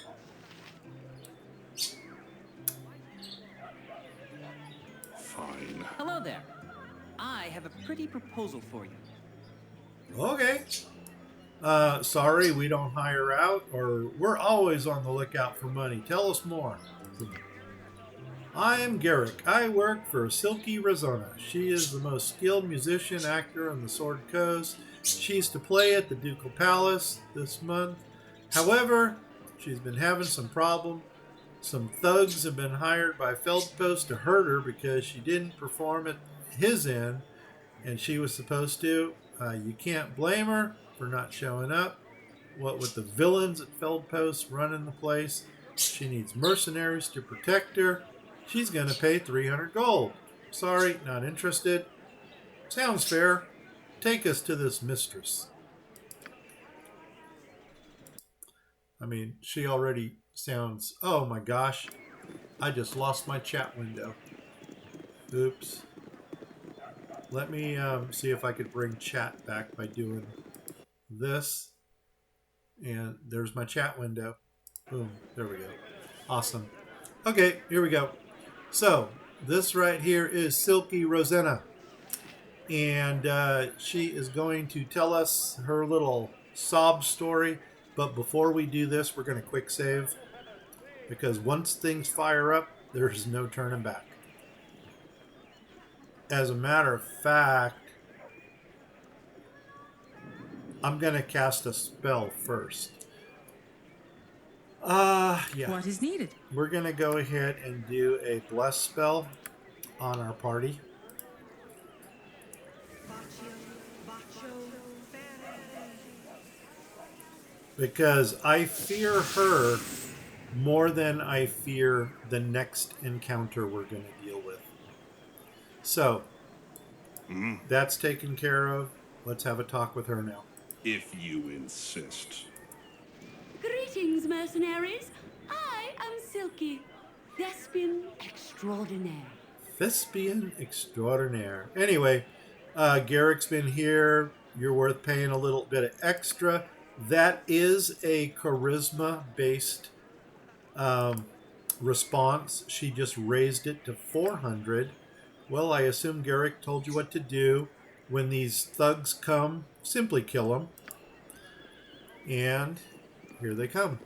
Fine. Hello there. I have a pretty proposal for you. Okay. Sorry, we don't hire out, or we're always on the lookout for money. Tell us more. I am Garrick. I work for Silky Razona. She is the most skilled musician actor on the Sword Coast. She's to play at the Ducal Palace this month. However, she's been having some problem. Some thugs have been hired by Feldpost to hurt her because she didn't perform at his end, and she was supposed to. You can't blame her for not showing up. What with the villains at Feldpost running the place, she needs mercenaries to protect her. She's going to pay 300 gold. Sorry, not interested. Sounds fair. Take us to this mistress. I mean, she already sounds... Oh my gosh. I just lost my chat window. Oops. Let me see if I could bring chat back by doing this. And there's my chat window. Boom. There we go. Awesome. Okay, here we go. So, this right here is Silky Rosanna. And she is going to tell us her little sob story. But before we do this, we're going to quick save. Because once things fire up, there's no turning back. As a matter of fact, I'm going to cast a spell first. Yeah. What is needed? We're going to go ahead and do a bless spell on our party. Because I fear her more than I fear the next encounter we're going to deal with. So, that's taken care of. Let's have a talk with her now. If you insist. Greetings, mercenaries. I am Silky, Thespian Extraordinaire. Thespian Extraordinaire. Anyway, Garrick's been here. You're worth paying a little bit of extra. That is a charisma-based response. She just raised it to 400. Well, I assume Garrick told you what to do. When these thugs come, simply kill them. And here they come.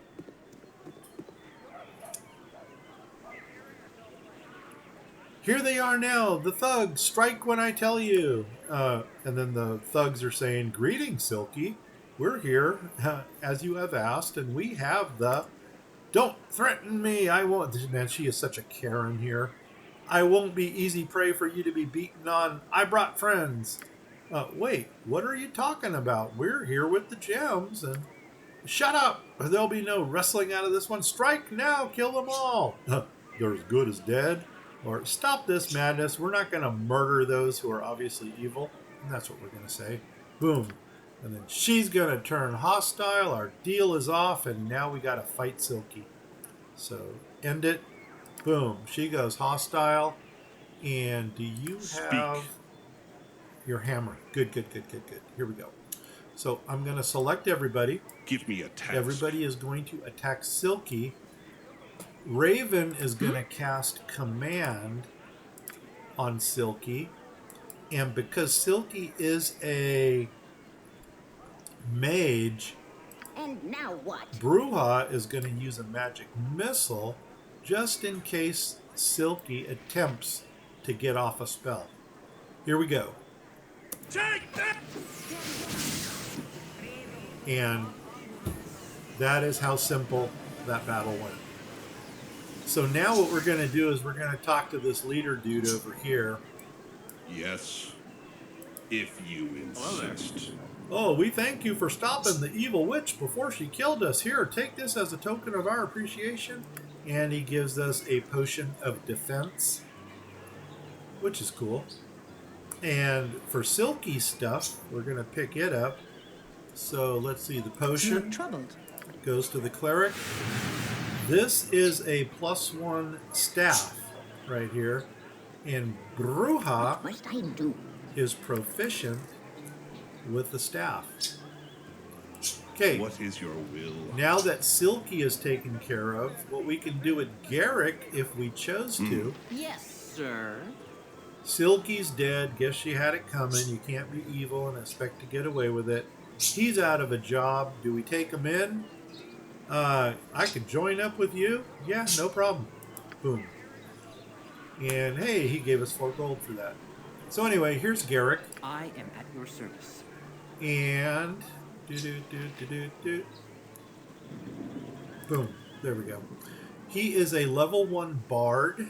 Here they are now, the thugs. Strike when I tell you. And then the thugs are saying, "Greetings, Silky. We're here, as you have asked, and we have the... Don't threaten me. I won't..." Man, she is such a Karen here. "I won't be easy prey for you to be beaten on. I brought friends." Wait, what are you talking about? We're here with the gems, and... Shut up! There'll be no wrestling out of this one. Strike now! Kill them all! They're as good as dead. Or, stop this madness. We're not going to murder those who are obviously evil. And that's what we're going to say. Boom. And then she's going to turn hostile. Our deal is off, and now we got to fight Silky. So end it. Boom. She goes hostile. And do you have your hammer? Good, good, good, good, good. Here we go. So I'm going to select everybody. Give me a task. Everybody is going to attack Silky. Raven is going to cast Command on Silky. And because Silky is a mage, And now what? Bruja is going to use a magic missile just in case Silky attempts to get off a spell. Here we go. Take that! And that is how simple that battle went. So now what we're going to do is we're going to talk to this leader dude over here. Yes, if you insist. Oh, we thank you for stopping the evil witch before she killed us. Here, take this as a token of our appreciation. And he gives us a potion of defense, which is cool. And for Silky stuff, we're going to pick it up. So let's see, the potion goes to the cleric. This is a +1 staff right here. And Bruja is proficient with the staff. Okay. What is your will? Now that Silky is taken care of, what we can do with Garrick, if we chose to. Yes, sir. Silky's dead. Guess she had it coming. You can't be evil and expect to get away with it. He's out of a job. Do we take him in? I could join up with you. Yeah, no problem. Boom. And hey, he gave us 4 gold for that. So anyway, here's Garrick. I am at your service. And boom. There we go. He is a level 1 bard.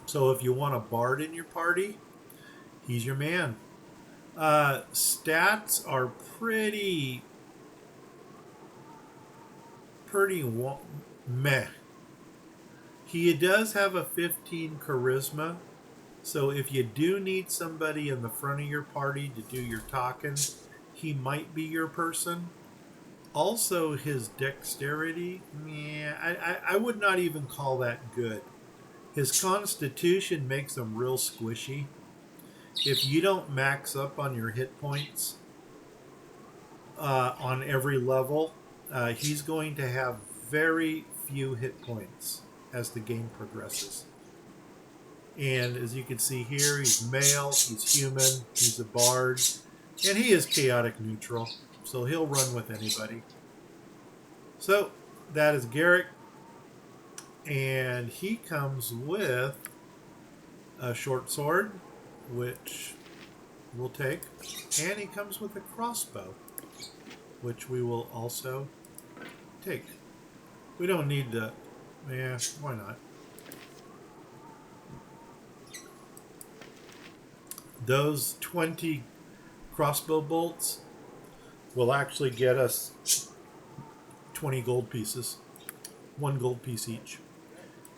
So if you want a bard in your party, he's your man. Stats are pretty meh. He does have a 15 charisma. So if you do need somebody in the front of your party to do your talking, he might be your person. Also, his dexterity, I would not even call that good. His constitution makes him real squishy. If you don't max up on your hit points on every level, he's going to have very few hit points as the game progresses. And as you can see here, he's male, he's human, he's a bard, and he is chaotic neutral, so he'll run with anybody. So that is Garrick, and he comes with a short sword, which we'll take, and he comes with a crossbow, which we will also take. We don't need to, why not? Those 20 crossbow bolts will actually get us 20 gold pieces. 1 gold piece each.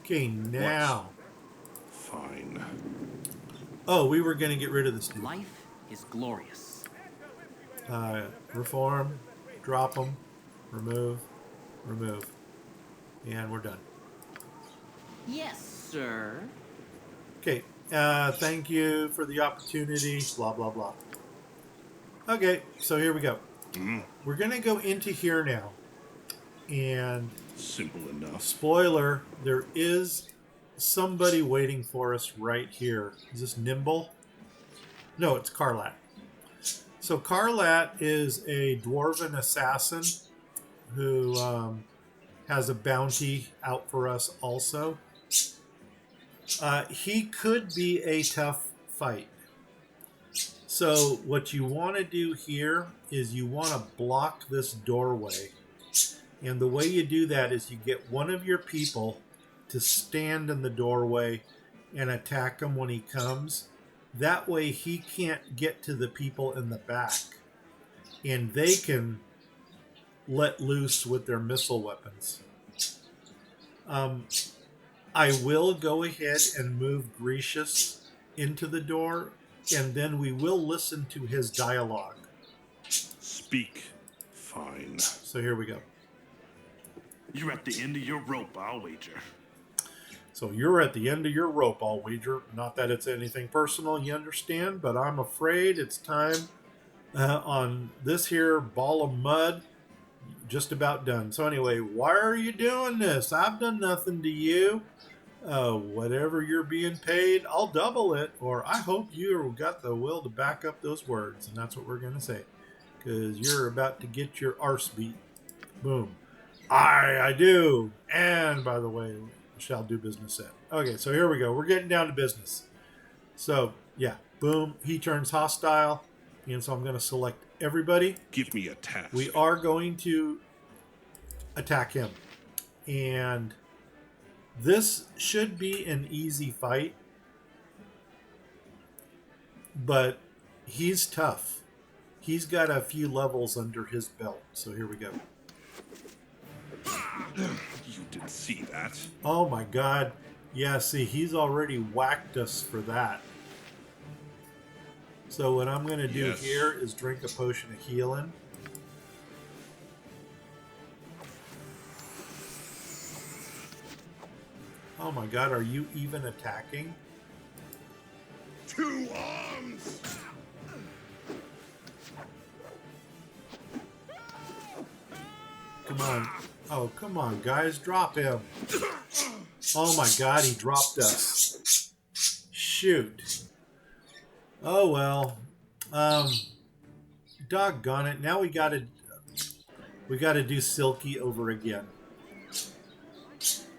Okay, now. Fine. Oh, we were going to get rid of this dude. Life is glorious. Reform, drop them, remove, and we're done. Yes, sir. Okay, thank you for the opportunity, blah, blah, blah. Okay, so here we go. We're going to go into here now. And simple enough. Spoiler, there is somebody waiting for us right here. Is this Nimble? No, it's Karlat. So Karlat is a dwarven assassin who has a bounty out for us also. He could be a tough fight. So what you want to do here is you want to block this doorway. And the way you do that is you get one of your people to stand in the doorway and attack him when he comes. That way he can't get to the people in the back. And they can let loose with their missile weapons. I will go ahead and move Grecius into the door, and then we will listen to his dialogue Speak. Fine. So here we go. You're at the end of your rope, I'll wager. So you're at the end of your rope, I'll wager. Not that it's anything personal, you understand, but I'm afraid it's time on this here ball of mud. Just about done. So anyway, why are you doing this? I've done nothing to you. Whatever you're being paid, I'll double it. Or I hope you got the will to back up those words. And that's what we're going to say. Because you're about to get your arse beat. Boom. I do. And by the way, shall do business set. Okay, so here we go. We're getting down to business. So, yeah. Boom. He turns hostile. And so I'm going to select everybody. Give me a task. We are going to attack him. And this should be an easy fight. But he's tough. He's got a few levels under his belt. So here we go. You didn't see that. Oh my god. Yeah, see, he's already whacked us for that. So what I'm going to do here is drink a potion of healing. Oh my god, are you even attacking? 2 arms! Come on. Oh, come on, guys. Drop him. Oh my god, he dropped us. Shoot. Oh well. Doggone it. Now we gotta do Silky over again.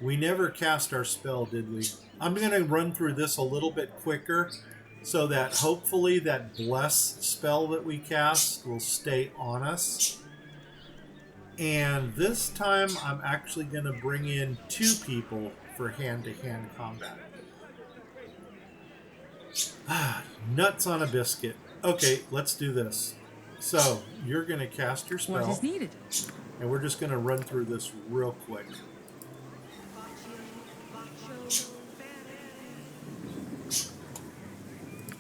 We never cast our spell, did we? I'm gonna run through this a little bit quicker so that hopefully that bless spell that we cast will stay on us. And this time I'm actually gonna bring in 2 people for hand-to-hand combat. Nuts on a biscuit. Okay, let's do this. So, you're going to cast your spell. What is needed? And we're just going to run through this real quick.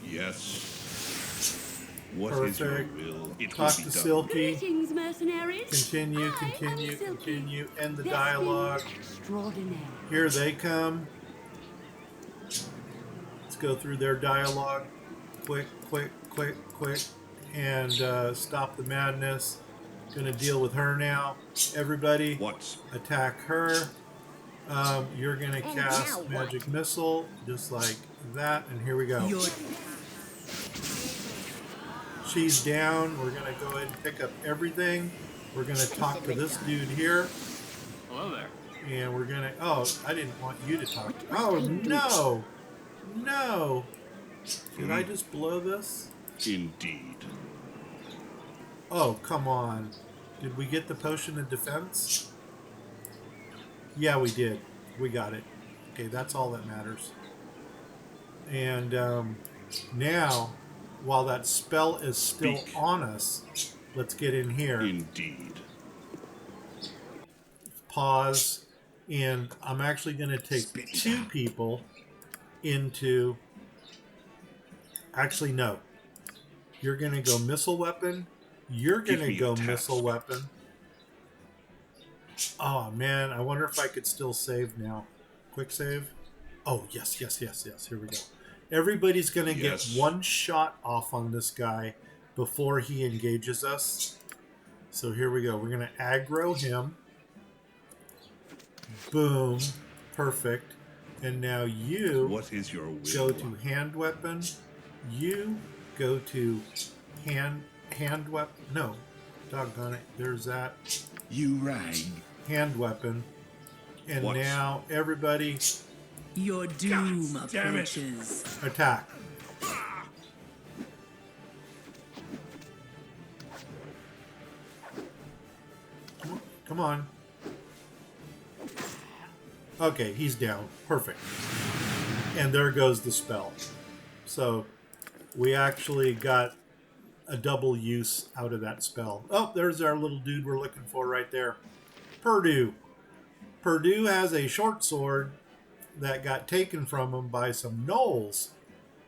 Yes. What is Perfect. your will? It Talk will to be done. Silky. Greetings, mercenaries. Continue, Hi, continue, I'm Silky. continue. End the This dialogue. is extraordinary. Here they come. Let's go through their dialogue. Quick, quick, quick, quick. And stop the madness. Gonna deal with her now. Everybody, attack her. You're gonna cast magic missile, just like that. And here we go. She's down. We're gonna go ahead and pick up everything. We're gonna talk to this dude here. Hello there. And we're gonna. Oh, I didn't want you to talk. Oh no, no! Did I just blow this? Indeed. Oh, come on. Did we get the potion of defense? Yeah, we did. We got it. Okay, that's all that matters. And now, while that spell is still on us, let's get in here. Indeed. Pause. And I'm actually going to take 2 people into... Actually, no. You're going to go missile weapon. You're going to go missile weapon. Oh, man. I wonder if I could still save now. Quick save. Oh, yes, yes, yes, yes. Here we go. Everybody's going to get 1 shot off on this guy before he engages us. So here we go. We're going to aggro him. Boom. Perfect. And now you what is your will? Go to hand weapon. You go to hand weapon. No. Doggone it. There's that. You rang. Hand weapon. And now everybody Your doom approaches. attack. Come on. Okay, he's down. Perfect. And there goes the spell. So we actually got a double use out of that spell. Oh, there's our little dude we're looking for right there. Purdue. Purdue has a short sword that got taken from him by some gnolls.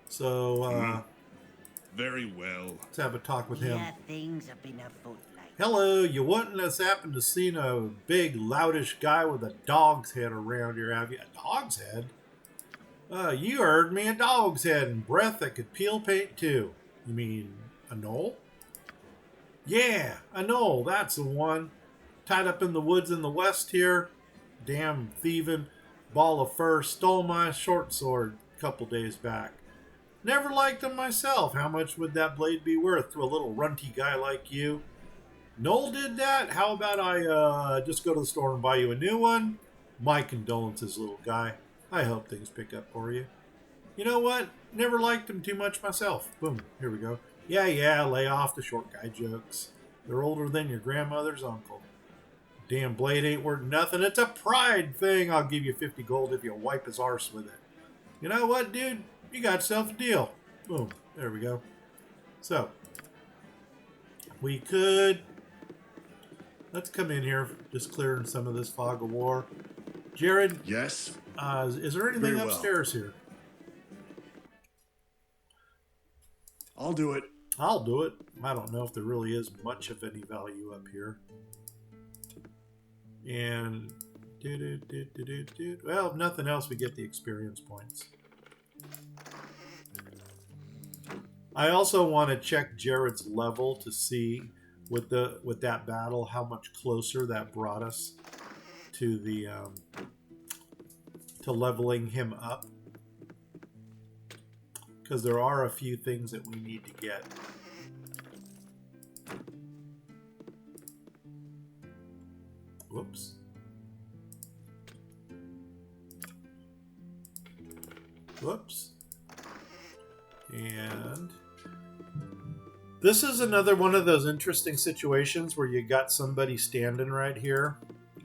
So Very well. Let's have a talk with him. Yeah, things have been afoot lately. Hello, you wouldn't have happened to seen a big, loutish guy with a dog's head around here, have you? A dog's head? You heard me, a dog's head and breath that could peel paint too. You mean a knoll? Yeah, a knoll, that's the one. Tied up in the woods in the west here. Damn thieving ball of fur stole my short sword a couple days back. Never liked them myself. How much would that blade be worth to a little runty guy like you? Noel did that? How about I just go to the store and buy you a new one? My condolences, little guy. I hope things pick up for you. You know what? Never liked them too much myself. Boom. Here we go. Yeah, lay off the short guy jokes. They're older than your grandmother's uncle. Damn blade ain't worth nothing. It's a pride thing. I'll give you 50 gold if you wipe his arse with it. You know what, dude? You got yourself a deal. Boom. There we go. So, we could... Let's come in here, just clearing some of this fog of war. Jared? Yes? Is there anything Very well. upstairs here? I'll do it. I'll do it. I don't know if there really is much of any value up here. And... Well, if nothing else, we get the experience points. I also want to check Jared's level to see with that battle how much closer that brought us to the to leveling him up, because there are a few things that we need to get. Whoops. Whoops. And this is another one of those interesting situations where you got somebody standing right here,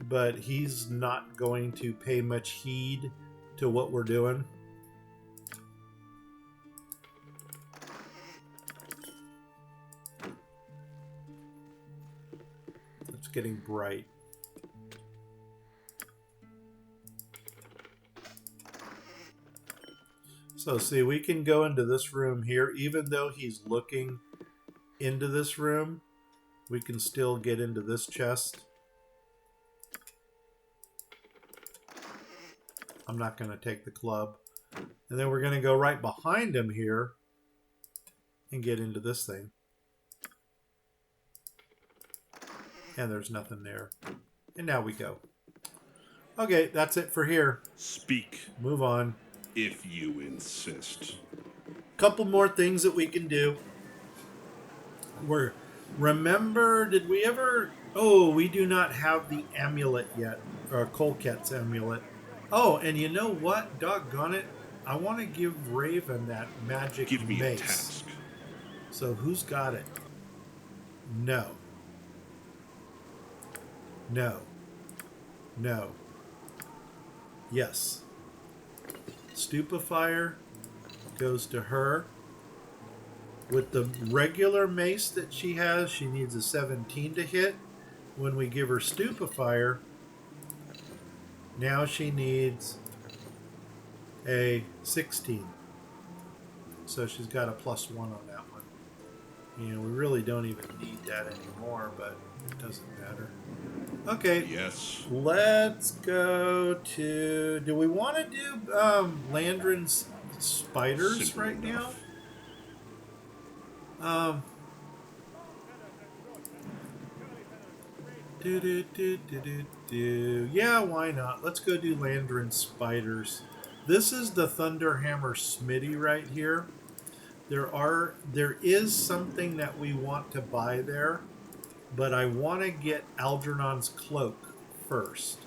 but he's not going to pay much heed to what we're doing. It's getting bright. So see, we can go into this room here, even though he's looking into this room, we can still get into this chest. I'm not going to take the club. And then we're going to go right behind him here and get into this thing. And there's nothing there. And now we go. Okay, that's it for here. Speak. Move on. If you insist. Couple more things that we can do. Remember, did we ever... Oh, we do not have the amulet yet. Or Colquette's amulet. Oh, and you know what? Doggone it. I want to give Raven that magic mace. Give me a task. So who's got it? No. No. No. Yes. Stupefier goes to her. With the regular mace that she has, she needs a 17 to hit. When we give her Stupefier, now she needs a 16. So she's got a +1 on that one. You know, we really don't even need that anymore, but it doesn't matter. Okay. Yes. Let's go to... Do we want to do Landrin's spiders Simple right enough. now? Yeah, why not? Let's go do Landrin spiders. This is the Thunderhammer Smitty right here. There is something that we want to buy there, but I want to get Algernon's cloak first.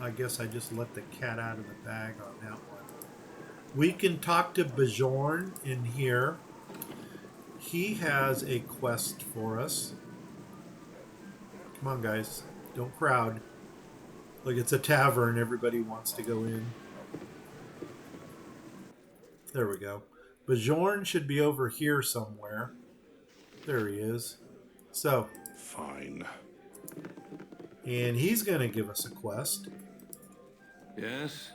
I guess I just let the cat out of the bag on that one. We can talk to Bjorn in here. He has a quest for us. Come on, guys. Don't crowd. Look, it's a tavern. Everybody wants to go in. There we go. Bjorn should be over here somewhere. There he is. So. Fine. And he's going to give us a quest. Yes?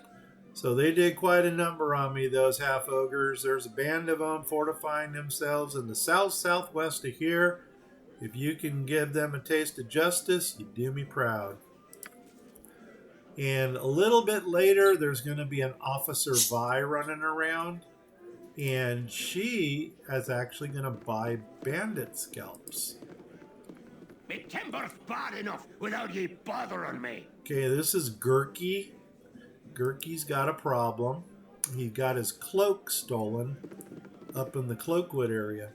So they did quite a number on me, those half-ogres. There's a band of them fortifying themselves in the southwest of here. If you can give them a taste of justice, you do me proud. And a little bit later, there's going to be an Officer Vi running around. And she is actually going to buy bandit scalps. Me temper's bad enough without ye bothering me. Okay, this is Gurky. Gurky's got a problem. He got his cloak stolen up in the Cloakwood area.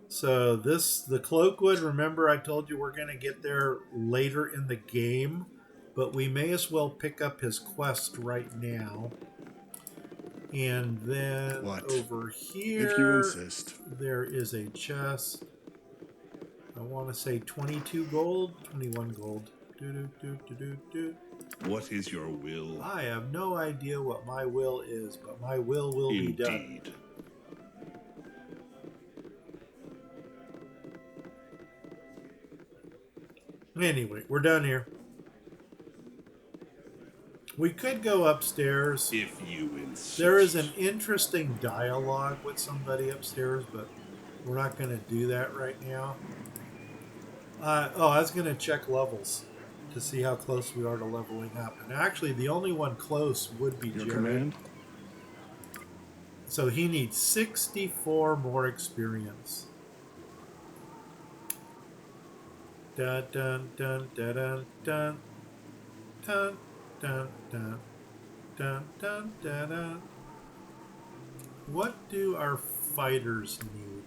So the Cloakwood, remember I told you we're going to get there later in the game, but we may as well pick up his quest right now. And then over here, if you insist, there is a chest. I want to say 22 gold, 21 gold. What is your will? I have no idea what my will is, but my will be done. Indeed. Anyway, we're done here. We could go upstairs. If you insist. There is an interesting dialogue with somebody upstairs, but we're not going to do that right now. I was going to check levels to see how close we are to leveling up. And actually, the only one close would be your Jared. command. So he needs 64 more experience. Dun dun dun dun dun dun dun dun dun dun dun dun dun. What do our fighters need?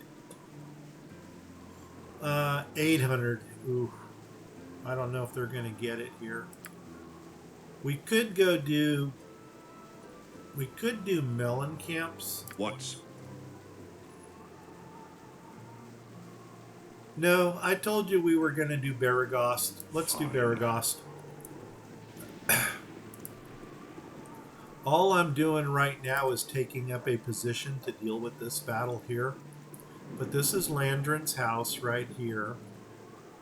800. Ooh, I don't know if they're going to get it here. We could go do. We could do melon camps. What? No, I told you we were going to do Beregost. Let's do Beregost. All I'm doing right now is taking up a position to deal with this battle here. But this is Landrin's house right here.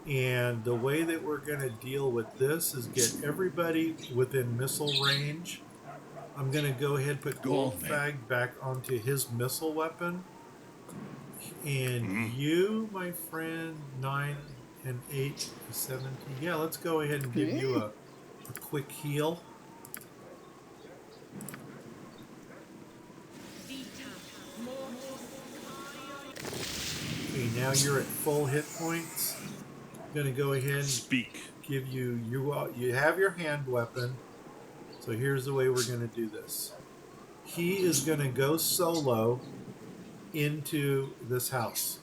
And the way that we're going to deal with this is get everybody within missile range. I'm going to go ahead and put Goldfag back onto his missile weapon. And you, my friend, 9 and 8, 17. Yeah, let's go ahead and give you a quick heal. Okay, now you're at full hit points. I'm going to go ahead and give you, you have your hand weapon. So here's the way we're going to do this. He is going to go solo into this house.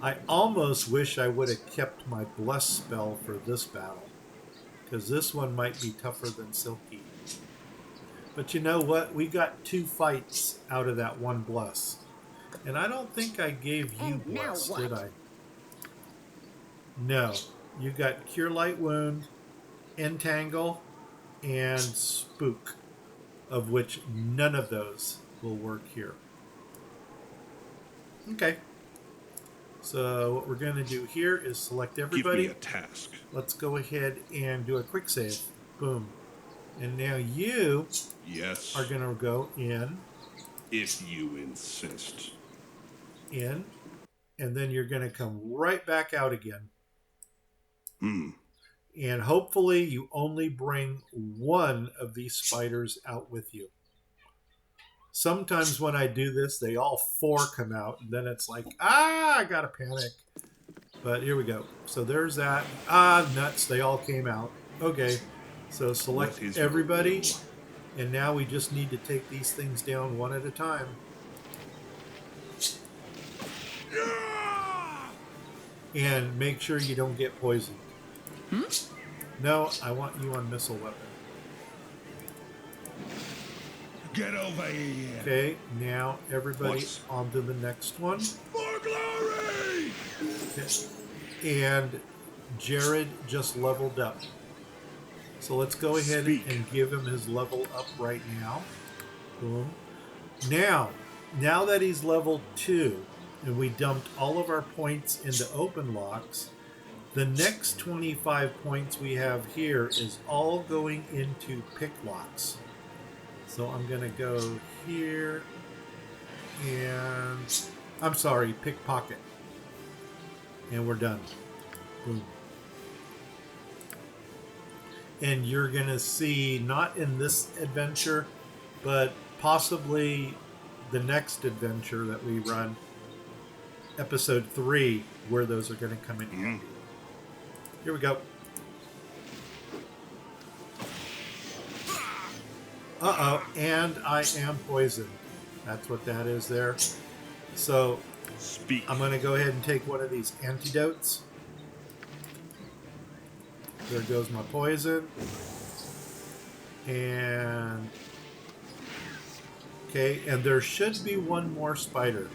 I almost wish I would have kept my bless spell for this battle, because this one might be tougher than Silky. But you know what? We got 2 fights out of that one bless. And I don't think I gave you bless, did I? No. You got Cure Light Wound, Entangle, and Spook, of which none of those will work here. Okay. So what we're going to do here is select everybody. Give me a task. Let's go ahead and do a quick save. Boom. And now you are going to go in. If you insist. In. And then you're going to come right back out again. And hopefully you only bring one of these spiders out with you. Sometimes when I do this, they all 4 come out, and then it's like, I gotta panic. But here we go. So there's that. Nuts, they all came out. Okay, so select everybody, and now we just need to take these things down one at a time. And make sure you don't get poisoned. No, I want you on missile weapon. Get over here. Okay, now everybody on to the next one. For glory! Okay. And Jared just leveled up. So let's go ahead and give him his level up right now. Boom. Now that he's level 2, and we dumped all of our points into open locks, The next 25 points we have here is all going into pick lots. So I'm going to go here and... I'm sorry, pickpocket. And we're done. Boom. And you're going to see, not in this adventure, but possibly the next adventure that we run, episode 3, where those are going to come in handy. Here we go. Uh-oh, and I am poisoned. That's what that is there. So I'm going to go ahead and take one of these antidotes. There goes my poison. And... okay, and there should be one more spider.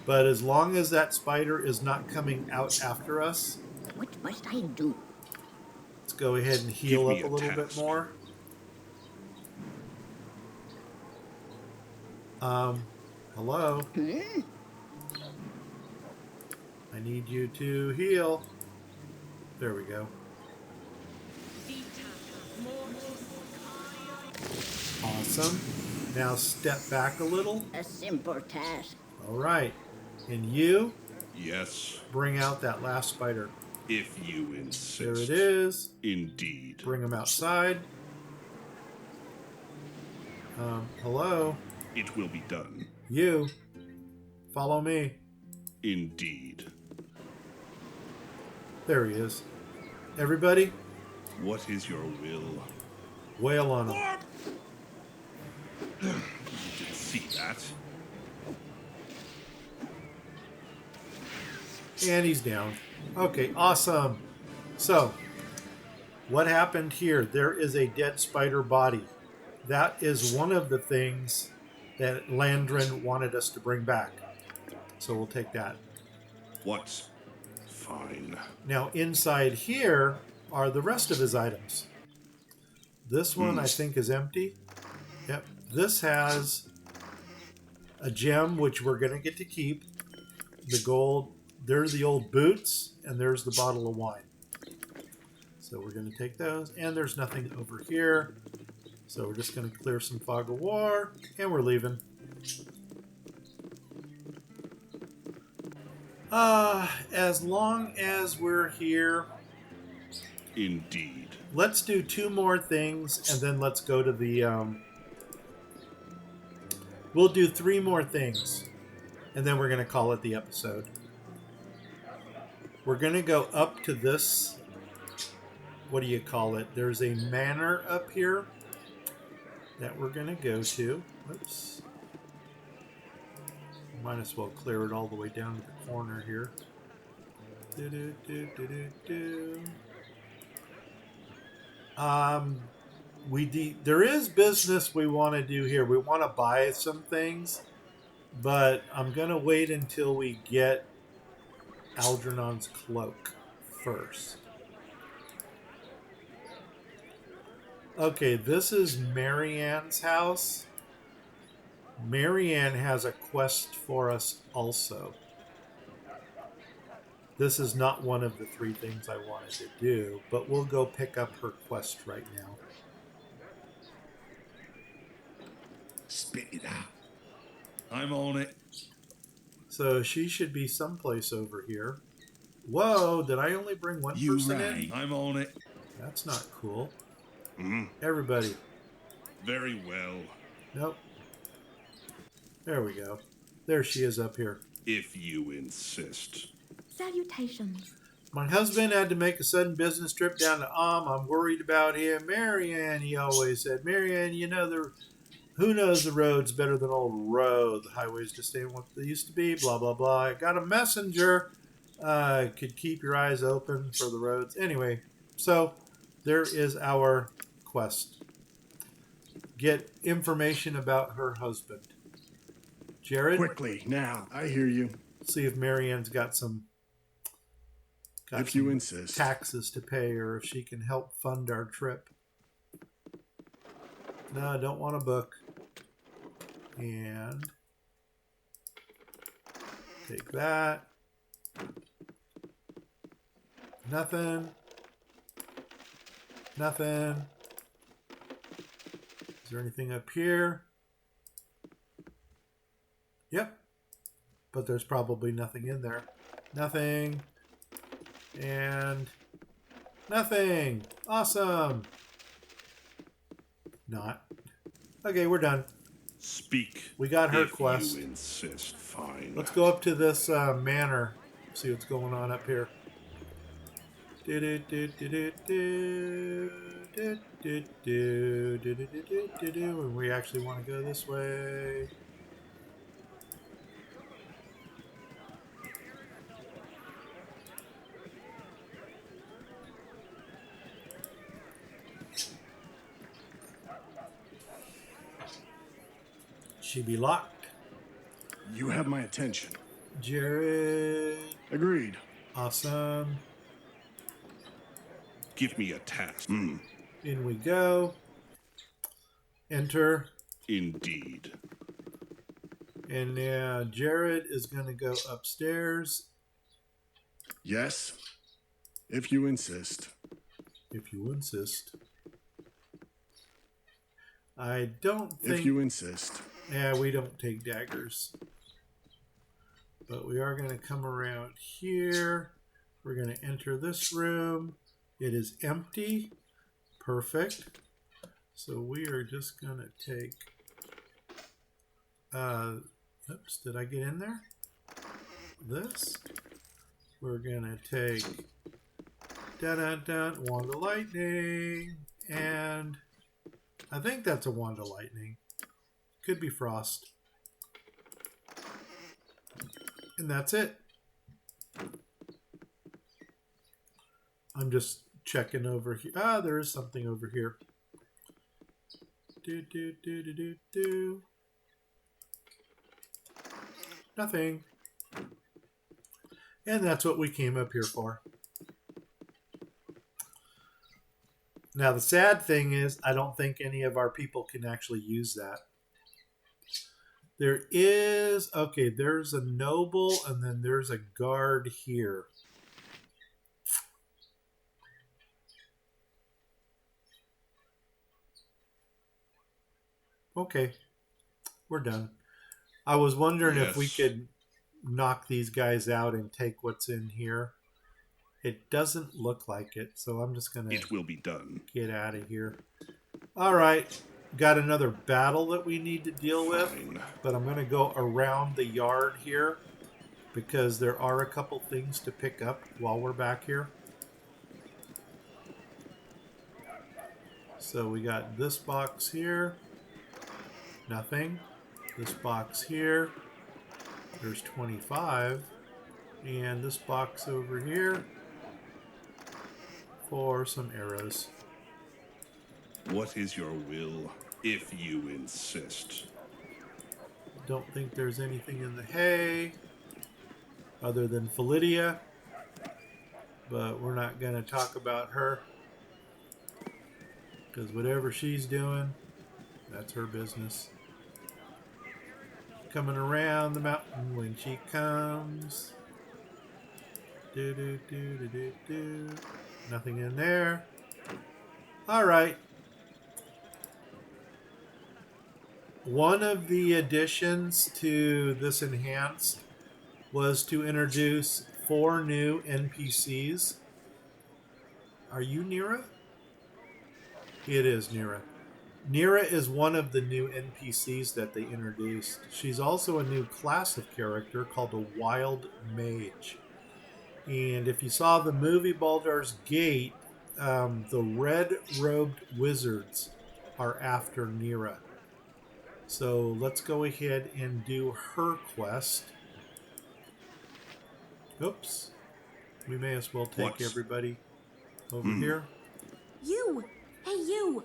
But as long as that spider is not coming out after us... what must I do? Let's go ahead and heal up a little bit more. Hello? I need you to heal. There we go. Awesome. Now step back a little. A simple task. All right. And you? Yes. Bring out that last spider. If you insist. There it is. Indeed. Bring him outside. Hello? It will be done. You. Follow me. Indeed. There he is. Everybody? What is your will? Wail on him. You didn't see that. And he's down. Okay, awesome. So, what happened here? There is a dead spider body. That is one of the things that Landrin wanted us to bring back. So we'll take that. What? Fine. Now, inside here are the rest of his items. This one, I think, is empty. Yep. This has a gem, which we're going to get to keep. The gold. There's the old boots, and there's the bottle of wine. So we're going to take those. And there's nothing over here. So we're just going to clear some fog of war, and we're leaving. As long as we're here... Indeed. Let's do 2 more things, and then let's go to the... we'll do 3 more things, and then we're going to call it the episode. We're going to go up to this... what do you call it? There's a manor up here that we're going to go to. Whoops. Might as well clear it all the way down to the corner here. There is business we want to do here. We want to buy some things, but I'm going to wait until we get Algernon's cloak first. Okay, this is Marianne's house. Marianne has a quest for us also. This is not one of the 3 things I wanted to do, but we'll go pick up her quest right now. Spit it out. I'm on it. So she should be someplace over here. Whoa, did I only bring one person in? I'm on it. That's not cool. Everybody. Very well. Nope. There we go. There she is up here. If you insist. Salutations. My husband had to make a sudden business trip down to I'm worried about him. Marianne, he always said. Marianne, you know, who knows the roads better than old Roe? The highways just ain't what they used to be. Blah, blah, blah. I got a messenger. Could keep your eyes open for the roads. Anyway, so there is our quest. Get information about her husband. Jared? Quickly, now. I hear you. See if Marianne's got some if you insist. Taxes to pay, or if she can help fund our trip. No, I don't want a book. And take that. Nothing. Nothing. Is there anything up here? Yep. But there's probably nothing in there. Nothing. And nothing. Awesome. Not. Okay, we're done. Speak. We got her if quest. You insist. Fine. Let's go up to this manor. See what's going on up here. And we actually want to go this way. She be locked. You have my attention. Jared. Agreed. Awesome. Give me a task. In we go. Enter. Indeed. And now Jared is going to go upstairs. Yes, if you insist. If you insist. I don't think... If you insist. Yeah, we don't take daggers. But we are going to come around here. We're going to enter this room. It is empty. Perfect. So we are just going to take... oops, did I get in there? This. We're going to take... Dun-dun-dun, Wand of Lightning. And I think that's a Wand of Lightning. Could be Frost. And that's it. I'm just checking over here. Ah, there is something over here. Do. Nothing. And that's what we came up here for. Now, the sad thing is, I don't think any of our people can actually use that. There is... Okay, there's a noble, and then there's a guard here. Okay, we're done. I was wondering if we could knock these guys out and take what's in here. It doesn't look like it, so I'm just going to... It will be done. Get out of here. All right. Got another battle that we need to deal with, but I'm going to go around the yard here because there are a couple things to pick up while we're back here. So we got this box here. Nothing. This box here. There's 25. And this box over here for some arrows. What is your will, if you insist? Don't think there's anything in the hay other than Philidia, but we're not going to talk about her because whatever she's doing, that's her business. Coming around the mountain when she comes. Do. Nothing in there. All right. One of the additions to this enhanced was to introduce 4 new NPCs. Are you Nira? It is Nira. Nira is one of the new NPCs that they introduced. She's also a new class of character called a Wild Mage. And if you saw the movie Baldur's Gate, the red-robed wizards are after Nira. So let's go ahead and do her quest. Oops. We may as well take everybody over here. You! Hey, you!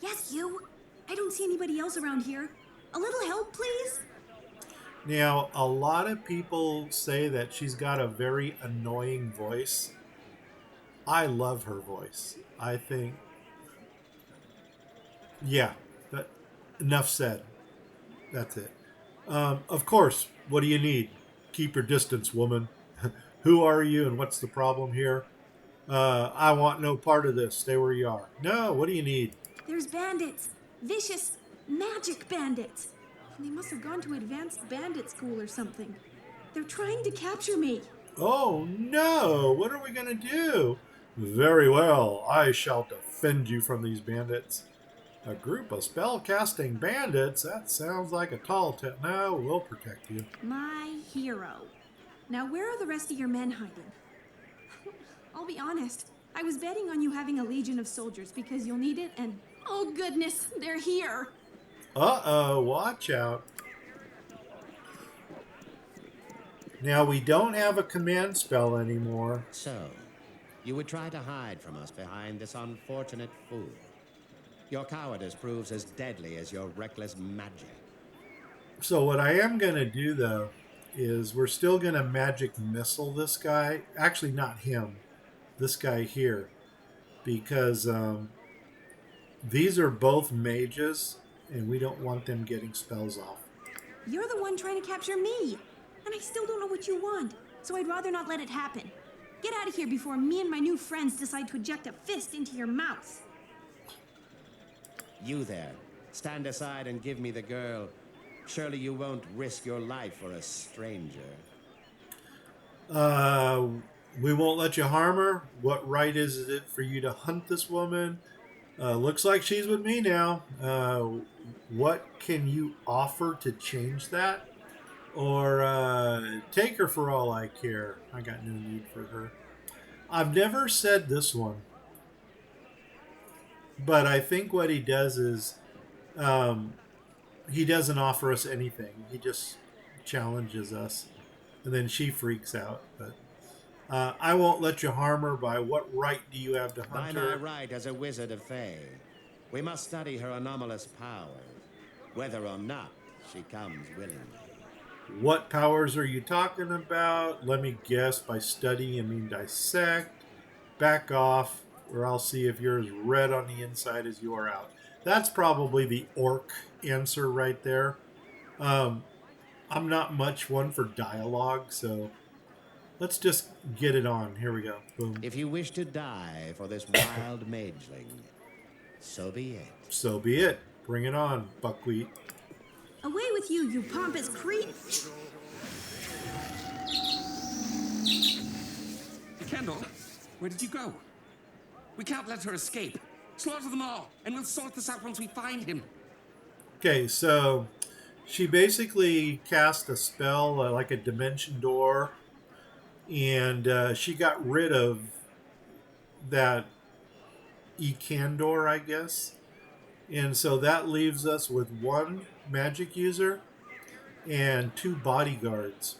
Yes, you! I don't see anybody else around here. A little help, please? Now, a lot of people say that she's got a very annoying voice. I love her voice. I think... Yeah, enough said. That's it. Of course, what do you need? Keep your distance, woman. Who are you and what's the problem here? I want no part of this. Stay where you are. No, what do you need? There's bandits. Vicious, magic bandits. And they must have gone to advanced bandit school or something. They're trying to capture me. Oh, no. What are we going to do? Very well. I shall defend you from these bandits. A group of spell-casting bandits? That sounds like a tall tale. No, we'll protect you. My hero. Now, where are the rest of your men hiding? I'll be honest. I was betting on you having a legion of soldiers because you'll need it, and oh goodness, they're here. Uh-oh, watch out. Now, we don't have a command spell anymore. So, you would try to hide from us behind this unfortunate fool. Your cowardice proves as deadly as your reckless magic. So what I am going to do, though, is we're still going to magic missile this guy. Actually, not him. This guy here. Because these are both mages, and we don't want them getting spells off. You're the one trying to capture me. And I still don't know what you want. So I'd rather not let it happen. Get out of here before me and my new friends decide to eject a fist into your mouth. You there, stand aside and give me the girl. Surely you won't risk your life for a stranger. We won't let you harm her. What right is it for you to hunt this woman? Looks like she's with me now. What can you offer to change that? Or take her for all I care. I got no need for her. I've never said this one. But I think what he does is he doesn't offer us anything. He just challenges us. And then she freaks out. But I won't let you harm her. By what right do you have to hunt her? By my right as a wizard of Fae, we must study her anomalous powers, whether or not she comes willingly. What powers are you talking about? Let me guess. By study, you mean dissect. Back off, or I'll see if you're as red on the inside as you are out. That's probably the orc answer right there. I'm not much one for dialogue, so let's just get it on. Here we go. Boom. If you wish to die for this wild mageling, so be it. So be it. Bring it on, buckwheat. Away with you, you pompous creep! Kendall, where did you go? We can't let her escape. Slaughter them all, and we'll sort this out once we find him. Okay, so she basically cast a spell like a dimension door, and she got rid of that Ekandor, I guess. And so that leaves us with one magic user and 2 bodyguards.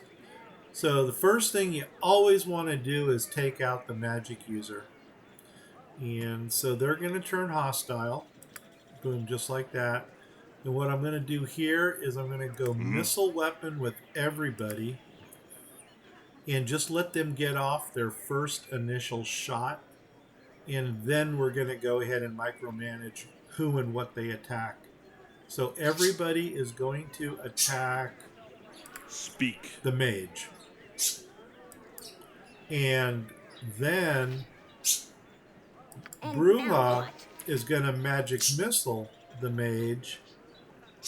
So the first thing you always want to do is take out the magic user. And so they're going to turn hostile. Boom, just like that. And what I'm going to do here is I'm going to go missile weapon with everybody. And just let them get off their first initial shot. And then we're going to go ahead and micromanage who and what they attack. So everybody is going to attack the mage. And then Bruma is going to magic missile the mage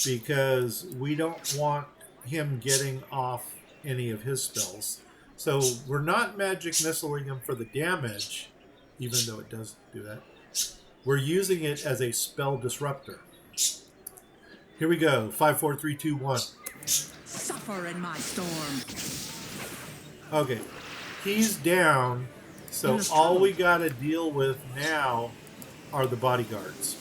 because we don't want him getting off any of his spells. So we're not magic missiling him for the damage, even though it does do that. We're using it as a spell disruptor. Here we go. 5, 4, 3, 2, 1. Suffer in my storm. Okay. He's down. So all we got to deal with now are the bodyguards.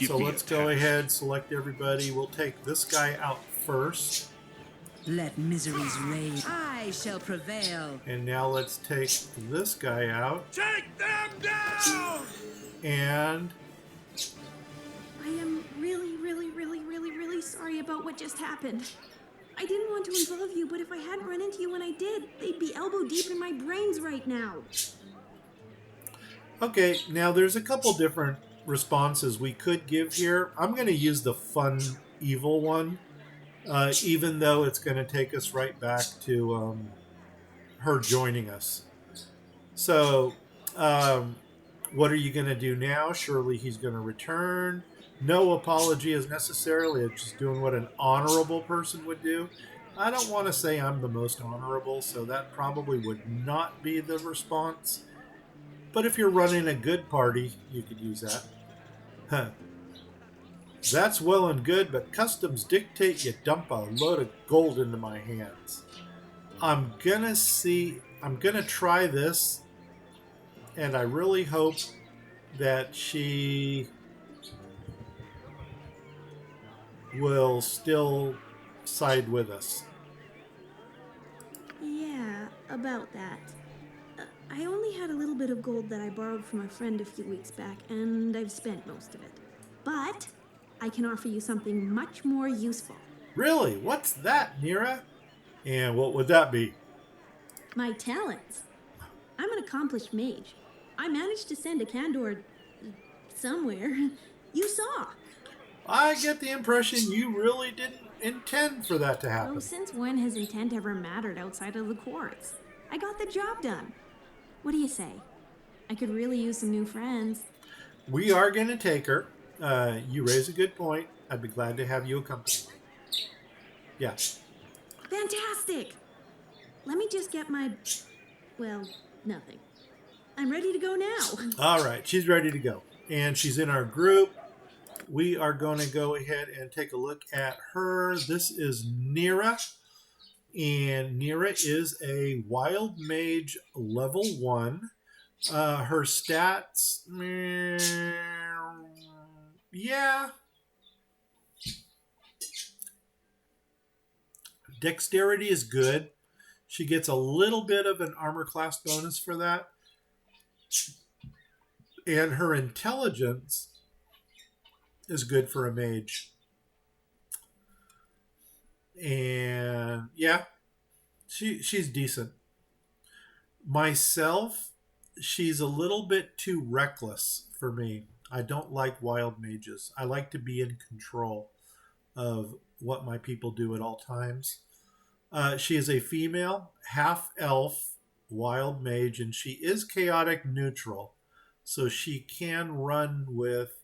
So let's go ahead, select everybody. We'll take this guy out first. Let miseries reign. I shall prevail. And now let's take this guy out. Take them down! And I am really sorry about what just happened. I didn't want to involve you, but if I hadn't run into you when I did, they'd be elbow deep in my brains right now. Okay, now there's a couple different responses we could give here. I'm going to use the fun evil one, even though it's going to take us right back to her joining us. So, what are you going to do now? Surely he's going to return. No apology is necessarily. It's just doing what an honorable person would do. I don't want to say I'm the most honorable, so that probably would not be the response. But if you're running a good party, you could use that. Huh. That's well and good, but customs dictate you dump a load of gold into my hands. I'm gonna try this, and I really hope that she will still side with us. Yeah, about that. I only had a little bit of gold that I borrowed from a friend a few weeks back, and I've spent most of it. But I can offer you something much more useful. Really? What's that, Nira? And what would that be? My talents. I'm an accomplished mage. I managed to send a Candor somewhere. You saw. I get the impression you really didn't intend for that to happen. Oh, since when has intent ever mattered outside of the courts? I got the job done. What do you say? I could really use some new friends. We are going to take her. You raise a good point. I'd be glad to have you accompany me. Yeah. Fantastic! Let me just get my... well, nothing. I'm ready to go now. All right, she's ready to go. And she's in our group. We are going to go ahead and take a look at her. This is Nira. And Nira is a wild mage level 1. Her stats... yeah. Dexterity is good. She gets a little bit of an armor class bonus for that. And her intelligence is good for a mage. And yeah, she's decent. Myself, she's a little bit too reckless for me. I don't like wild mages. I like to be in control of what my people do at all times. She is a female, half-elf, wild mage, and she is chaotic neutral. So she can run with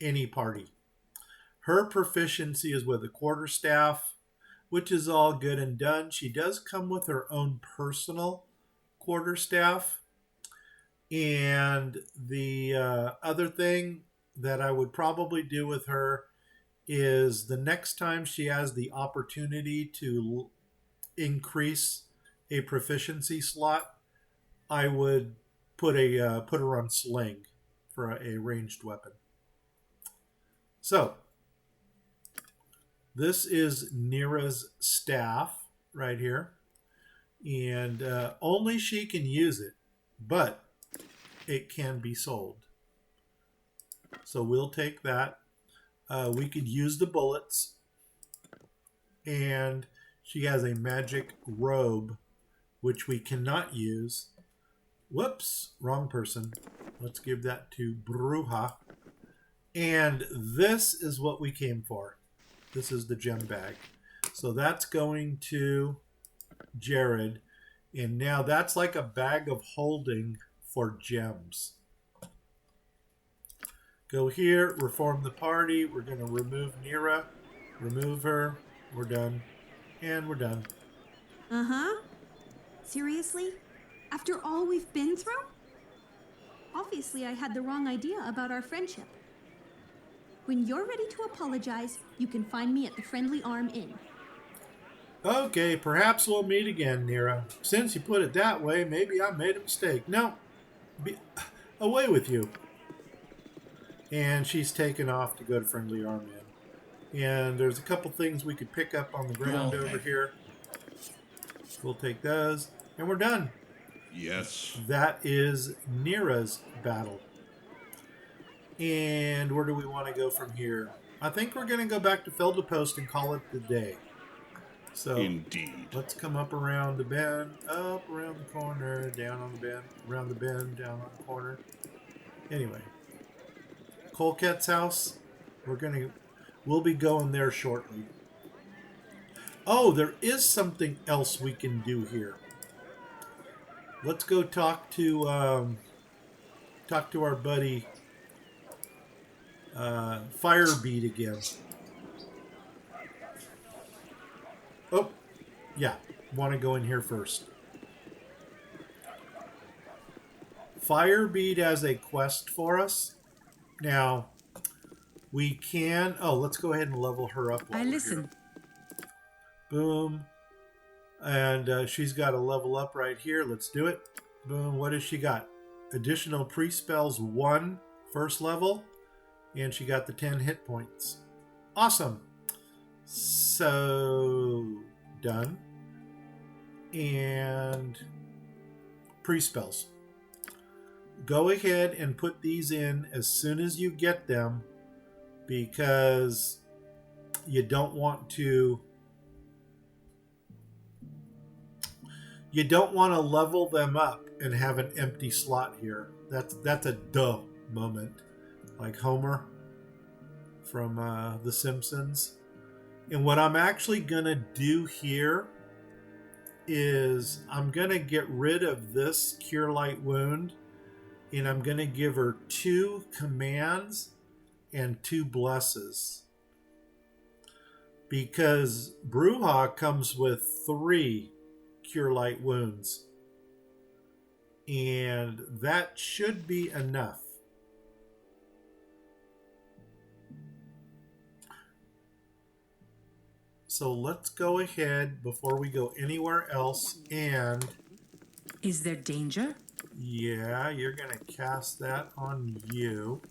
any party. Her proficiency is with a quarterstaff, which is all good and done. She does come with her own personal quarterstaff. And the other thing that I would probably do with her is the next time she has the opportunity to increase a proficiency slot, I would put her on sling for a ranged weapon. So this is Nira's staff right here, and only she can use it, but it can be sold. So we'll take that. We could use the bullets, and she has a magic robe, which we cannot use. Whoops, wrong person. Let's give that to Bruja. And this is what we came for. This is the gem bag. So that's going to Jared. And now that's like a bag of holding for gems. Go here, reform the party. We're going to remove Nira. Remove her. We're done. And we're done. Uh-huh. Seriously? After all we've been through? Obviously, I had the wrong idea about our friendship. When you're ready to apologize, you can find me at the Friendly Arm Inn. Okay, perhaps we'll meet again, Nira. Since you put it that way, maybe I made a mistake. No, away with you. And she's taken off to go to Friendly Arm Inn. And there's a couple things we could pick up on the ground over here. We'll take those, and we're done. Yes. That is Nira's battle. And where do we want to go from here? I think we're going to go back to Feldepost and call it the day. So indeed. Let's come up around the bend, up around the corner, down on the bend, around the bend, down on the corner. Anyway, Colquette's house. We'll be going there shortly. Oh, there is something else we can do here. let's go talk to our buddy Firebeat again. Oh, yeah. Want to go in here first. Firebeat has a quest for us. Now, we can... Oh, let's go ahead and level her up while I we're listen. here. Boom. And she's got a level up right here. Let's do it. Boom. What has she got? Additional pre-spells 1 first level. And she got the 10 hit points. Awesome. So, done. And pre-spells. Go ahead and put these in as soon as you get them, because you don't want to level them up and have an empty slot here. That's a duh moment, like Homer from The Simpsons. And what I'm actually gonna do here is I'm gonna get rid of this Cure Light Wound, and I'm going to give her 2 commands and 2 blesses. Because Bruja comes with 3 Cure Light Wounds. And that should be enough. So let's go ahead before we go anywhere else and... Is there danger? Yeah, you're going to cast that on you.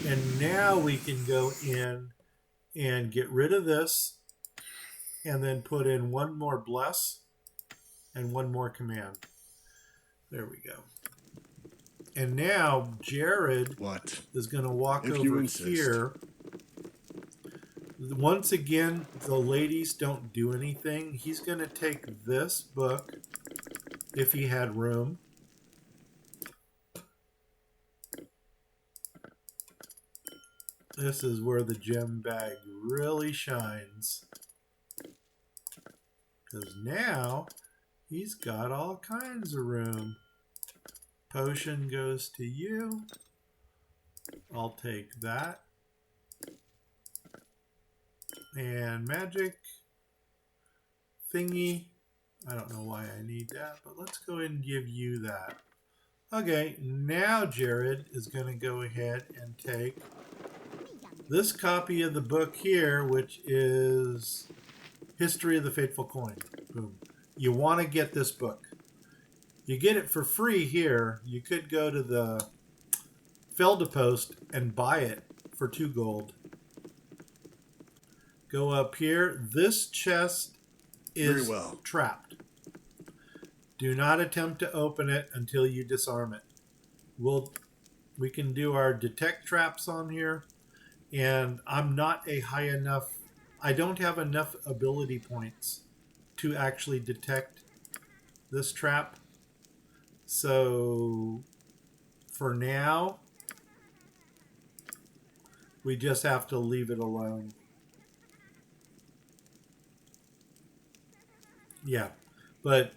And now we can go in and get rid of this and then put in 1 more bless and 1 more command. There we go. And now Jared is going to walk over here. Once again, the ladies don't do anything. He's going to take this book, if he had room. This is where the gem bag really shines. Because now, he's got all kinds of room. Potion goes to you. I'll take that. And magic thingy. I don't know why I need that, but let's go ahead and give you that. Okay, now Jared is going to go ahead and take this copy of the book here, which is History of the Fateful Coin. Boom. You want to get this book. You get it for free here. You could go to the Feldepost and buy it for 2 gold. Go up here. This chest is trapped. Do not attempt to open it until you disarm it. We can do our detect traps on here, and I'm not a high enough... I don't have enough ability points to actually detect this trap. So, for now, we just have to leave it alone. Yeah, but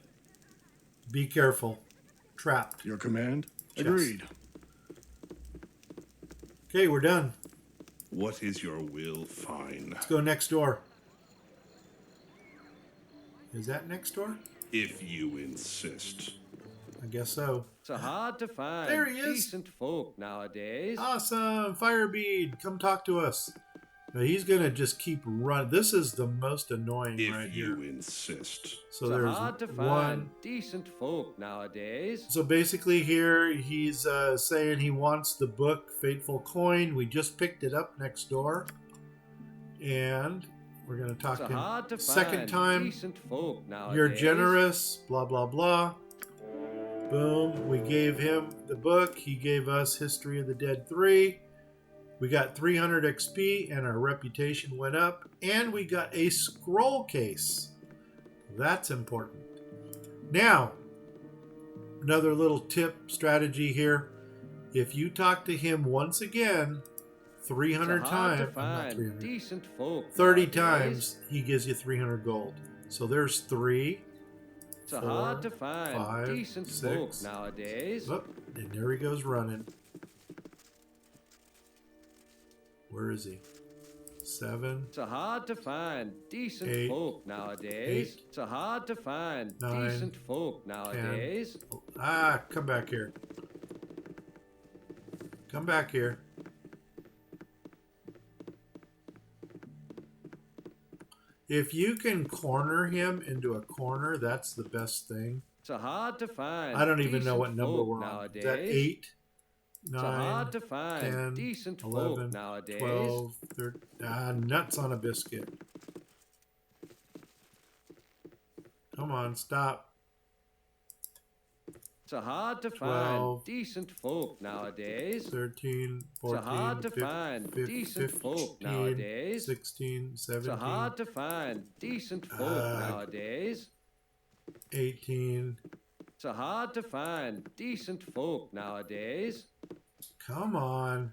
be careful. Trapped. Your command? Chest. Agreed. Okay, we're done. What is your will find? Let's go next door. Is that next door? If you insist. I guess so. It's hard to find there he is. Decent folk nowadays. Awesome. Firebead, come talk to us. Now he's going to just keep running. This is the most annoying right here. If you insist. So it's there's hard to find decent folk nowadays. So basically here he's saying he wants the book Fateful Coin. We just picked it up next door. And we're going to talk to him second time. Decent folk nowadays. You're generous, blah, blah, blah. Boom. We gave him the book. He gave us History of the Dead 3. We got 300 XP and our reputation went up. And we got a scroll case. That's important. Now, another little tip, strategy here. If you talk to him once again, 300 times, not 300, decent folk 30 nowadays. times, he gives you 300 gold. So there's 3. It's hard to find 5, decent 6. folk nowadays. Oh, and there he goes running. Where is he? 7. It's hard to find decent 8, folk nowadays. 8, It's hard to find 9, decent folk nowadays. 10. Ah, come back here. Come back here. If you can corner him into a corner, that's the best thing. It's hard to find. I don't even know decent what number folk we're on. nowadays. Is that 8, 9, It's hard to find 10, decent 11, folk nowadays. 12, 13. Ah, nuts on a biscuit. Come on, stop. It's hard to 12, find decent folk nowadays. 13, 14, It's hard to find decent folk 15, nowadays. 16, 17, It's hard to find decent folk nowadays. 18. It's hard to find decent folk nowadays. Come on.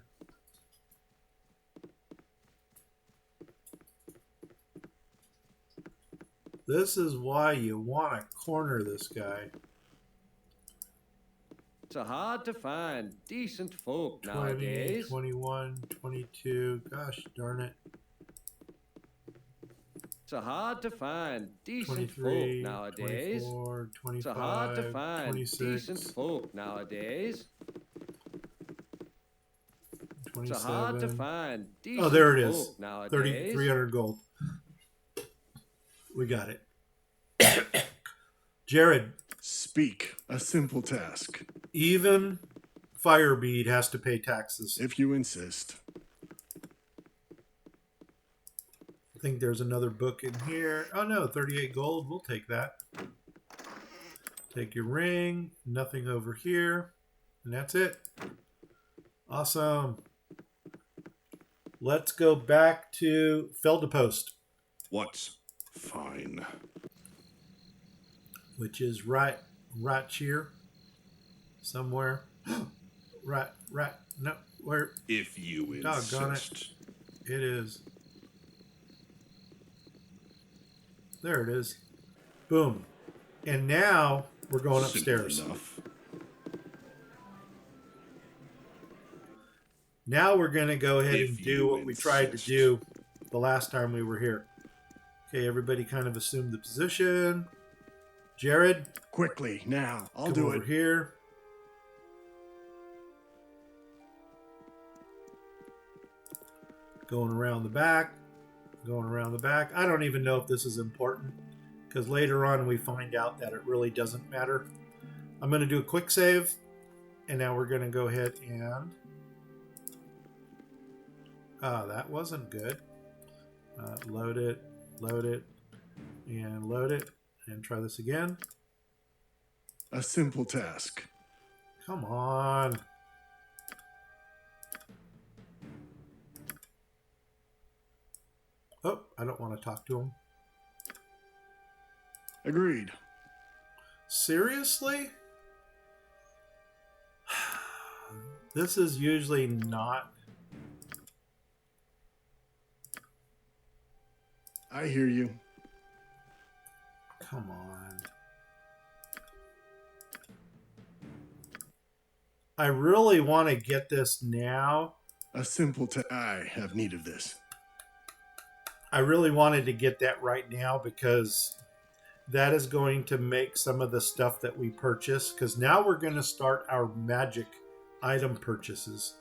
This is why you want to corner this guy. It's hard to find decent folk 20, nowadays. 21, 22. Gosh darn it. It's hard to find decent 23, folk nowadays. 24, 25, It's hard to find 26, decent folk nowadays. 27. It's hard to find decent Oh, there it is. folk nowadays. 300 gold. We got it. Jared. Speak. A simple task. Even Firebead has to pay taxes. If you insist. I think there's another book in here. Oh no, 38 gold. We'll take that. Take your ring. Nothing over here. And that's it. Awesome. Let's go back to Feldepost. What's fine? Which is right here. Somewhere. right. No, where? If you Doggone insist. It is. There it is. Boom. And now we're going upstairs. Simple enough. Now we're going to go ahead and do you what we tried to do the last time we were here. Okay, everybody kind of assumed the position. Jared. Quickly, now. I'll come do over it. Here. Going around the back. Going around the back. I don't even know if this is important, because later on we find out that it really doesn't matter. I'm going to do a quick save, and now we're going to go ahead and... that wasn't good. Load it, and load it, and try this again. A simple task. Come on. Oh, I don't want to talk to him. Agreed. Seriously? This is usually not... I hear you. Come on. I really want to get this now. A simple I have need of this. I really wanted to get that right now because that is going to make some of the stuff that we purchase, because now we're going to start our magic item purchases.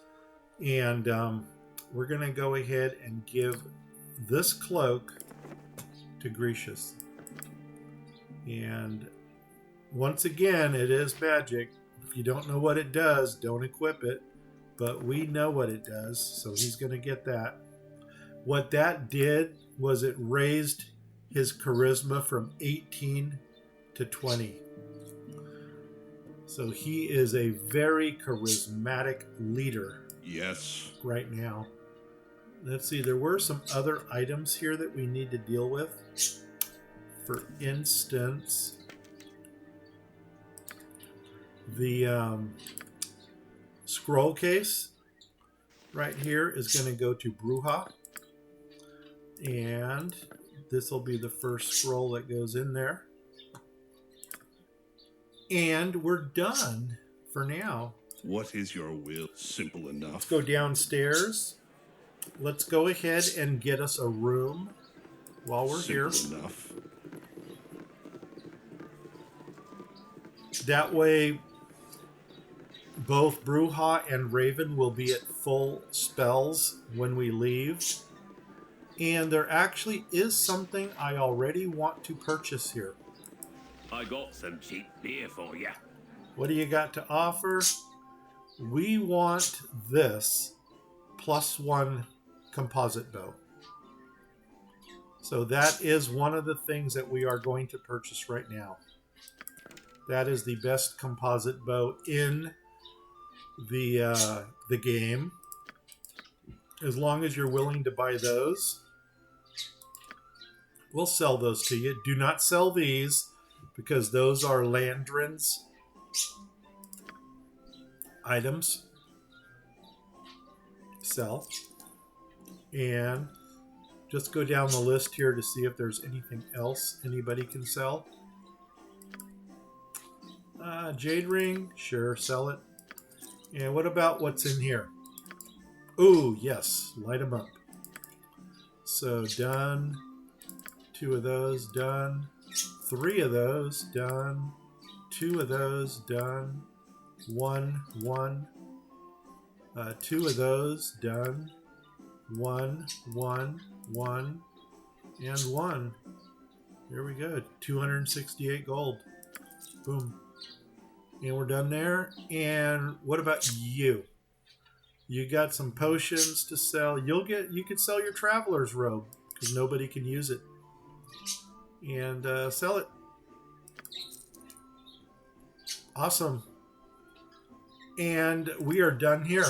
And we're going to go ahead and give this cloak to Grecius. And once again, it is magic. If you don't know what it does, don't equip it. But we know what it does, so he's going to get that. What that did was it raised his charisma from 18 to 20. So he is a very charismatic leader. Yes. Right now. Let's see, there were some other items here that we need to deal with. For instance, the scroll case right here is going to go to Bruja. And this will be the first scroll that goes in there. And we're done for now. What is your will? Simple enough. Let's go downstairs. Let's go ahead and get us a room while we're here. Simple enough. That way, both Bruja and Raven will be at full spells when we leave. And there actually is something I already want to purchase here. I got some cheap beer for you. What do you got to offer? We want this +1 composite bow. So that is one of the things that we are going to purchase right now. That is the best composite bow in the game. As long as you're willing to buy those, we'll sell those to you. Do not sell these, because those are Landrin's items. Sell. And just go down the list here to see if there's anything else anybody can sell. Jade ring, sure, sell it. And what about what's in here? Ooh, yes, light them up. So done. 2 of those, done. 3 of those, done. 2 of those, done. 1. 2 of those, done. 1, and 1. There we go. 268 gold. Boom. And we're done there. And what about you? You got some potions to sell. You could sell your traveler's robe, because nobody can use it. And sell it. Awesome. And we are done here.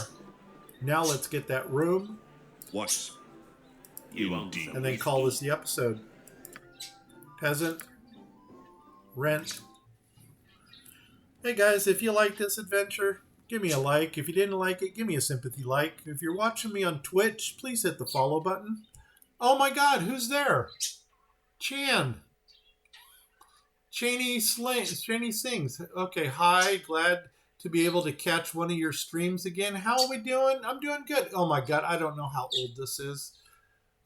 Now let's get that room. What? Indeed. And then call this the episode. Peasant. Rent. Hey guys, if you like this adventure, give me a like. If you didn't like it, give me a sympathy like. If you're watching me on Twitch, please hit the follow button. Oh my god, who's there? Chan. Chaney sings. Okay, hi. Glad to be able to catch one of your streams again. How are we doing? I'm doing good. Oh my god, I don't know how old this is.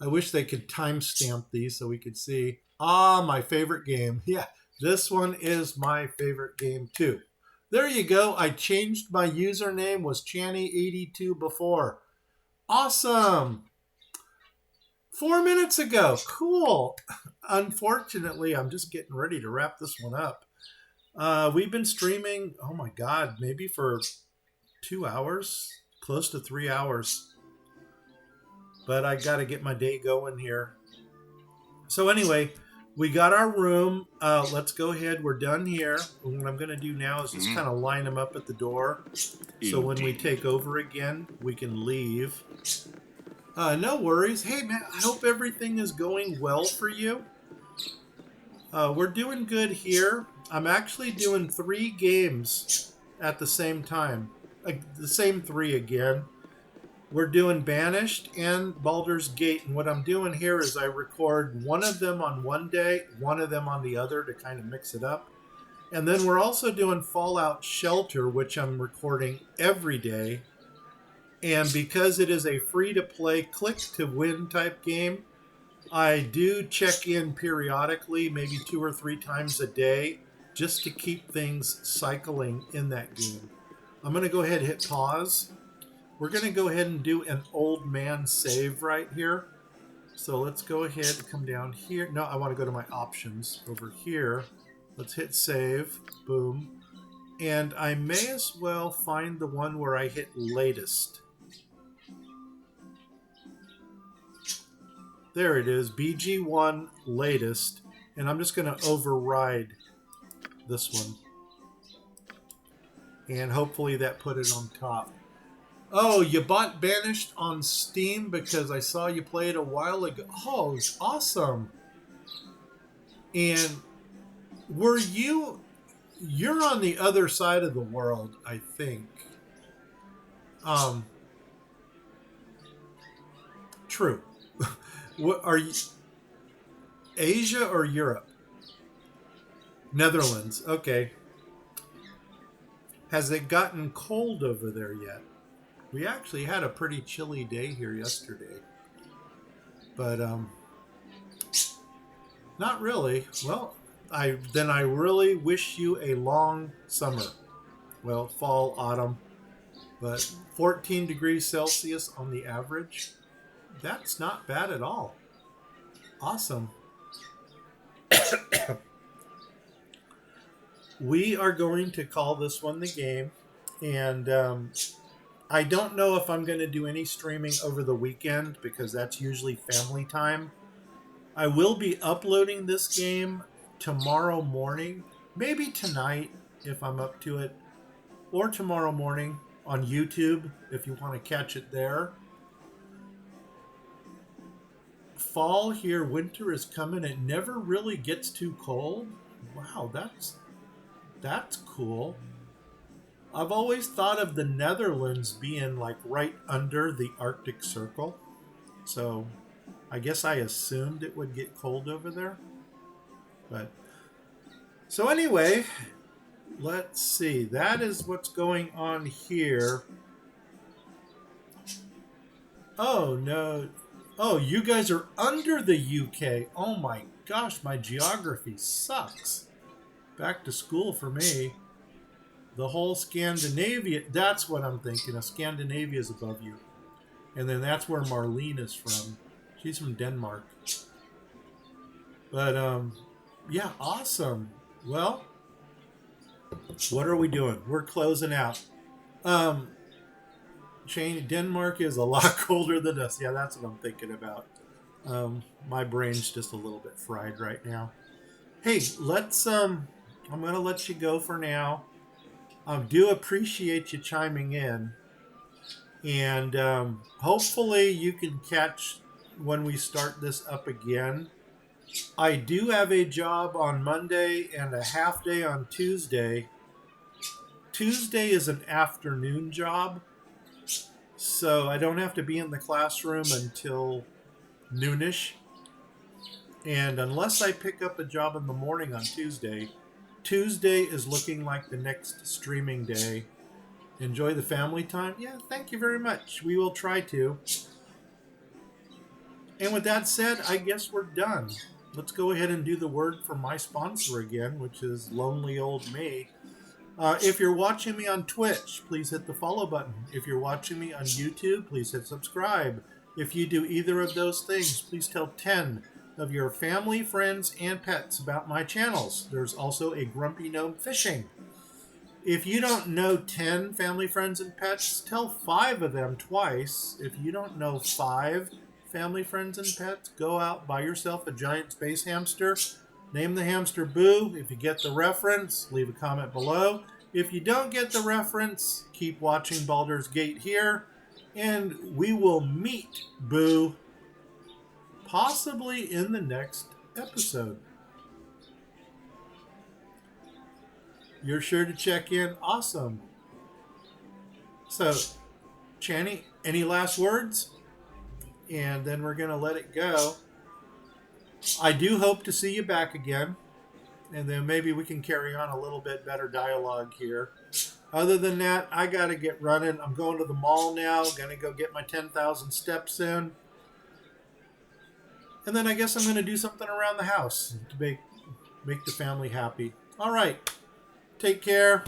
I wish they could timestamp these so we could see. Ah, my favorite game. Yeah, this one is my favorite game too. There you go. I changed my username. Was Channy82 before. Awesome. 4 minutes ago. Cool. Unfortunately, I'm just getting ready to wrap this one up. We've been streaming, oh my god, maybe for 2 hours, close to 3 hours. But I got to get my day going here. So anyway, we got our room. Let's go ahead. We're done here. What I'm going to do now is just kind of line them up at the door. So when we take over again, we can leave. No worries. Hey, man, I hope everything is going well for you. We're doing good here. I'm actually doing 3 games at the same time. The same 3 again. We're doing Banished and Baldur's Gate. And what I'm doing here is I record one of them on one day, one of them on the other to kind of mix it up. And then we're also doing Fallout Shelter, which I'm recording every day. And because it is a free-to-play, click-to-win type game, I do check in periodically, maybe 2 or 3 times a day, just to keep things cycling in that game. I'm going to go ahead and hit pause. We're going to go ahead and do an old man save right here. So let's go ahead and come down here. No, I want to go to my options over here. Let's hit save. Boom. And I may as well find the one where I hit latest. There it is, BG1 latest. And I'm just going to override this one. And hopefully that put it on top. Oh, you bought Banished on Steam because I saw you play it a while ago. Oh, it's awesome. And were you're on the other side of the world, I think. True. What are you? Asia or Europe? Netherlands. Okay. Has it gotten cold over there yet? We actually had a pretty chilly day here yesterday. But, not really. Well, I really wish you a long summer. Well, fall, autumn. But 14 degrees Celsius on the average, that's not bad at all. Awesome. We are going to call this one the game. And I don't know if I'm going to do any streaming over the weekend because that's usually family time. I will be uploading this game tomorrow morning, maybe tonight if I'm up to it, or tomorrow morning on YouTube if you want to catch it there. Fall here, winter is coming. It never really gets too cold. Wow, that's cool. I've always thought of the Netherlands being like right under the Arctic Circle. So I guess I assumed it would get cold over there. But so anyway, let's see. That is what's going on here. Oh, no. Oh, you guys are under the UK. Oh my gosh, my geography sucks. Back to school for me. The whole Scandinavia, that's what I'm thinking of. Scandinavia is above you. And then that's where Marlene is from. She's from Denmark. But, yeah, awesome. Well, what are we doing? We're closing out. Denmark is a lot colder than us. Yeah, that's what I'm thinking about. My brain's just a little bit fried right now. Hey, let's, I'm going to let you go for now. I do appreciate you chiming in. And hopefully you can catch when we start this up again. I do have a job on Monday and a half day on Tuesday. Tuesday is an afternoon job, so I don't have to be in the classroom until noonish. And unless I pick up a job in the morning on Tuesday, Tuesday is looking like the next streaming day. Enjoy the family time? Yeah, thank you very much. We will try to. And with that said, I guess we're done. Let's go ahead and do the word for my sponsor again, which is Lonely Old Me. If you're watching me on Twitch, please hit the follow button. If you're watching me on YouTube, please hit subscribe. If you do either of those things, please tell 10 of your family, friends, and pets about my channels. There's also a Grumpy Gnome Fishing. If you don't know 10 family, friends, and pets, tell 5 of them twice. If you don't know 5 family, friends, and pets, go out, buy yourself a giant space hamster. Name the hamster Boo. If you get the reference, leave a comment below. If you don't get the reference, keep watching Baldur's Gate here, and we will meet Boo possibly in the next episode. You're sure to check in. Awesome. So, Channy, any last words? And then we're going to let it go. I do hope to see you back again. And then maybe we can carry on a little bit better dialogue here. Other than that, I got to get running. I'm going to the mall now. Going to go get my 10,000 steps in. And then I guess I'm going to do something around the house to make the family happy. All right. Take care.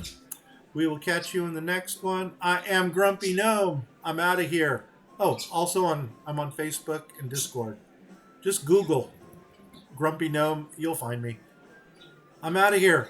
We will catch you in the next one. I am Grumpy Gnome. I'm out of here. Oh, also I'm on Facebook and Discord. Just Google Grumpy Gnome. You'll find me. I'm out of here.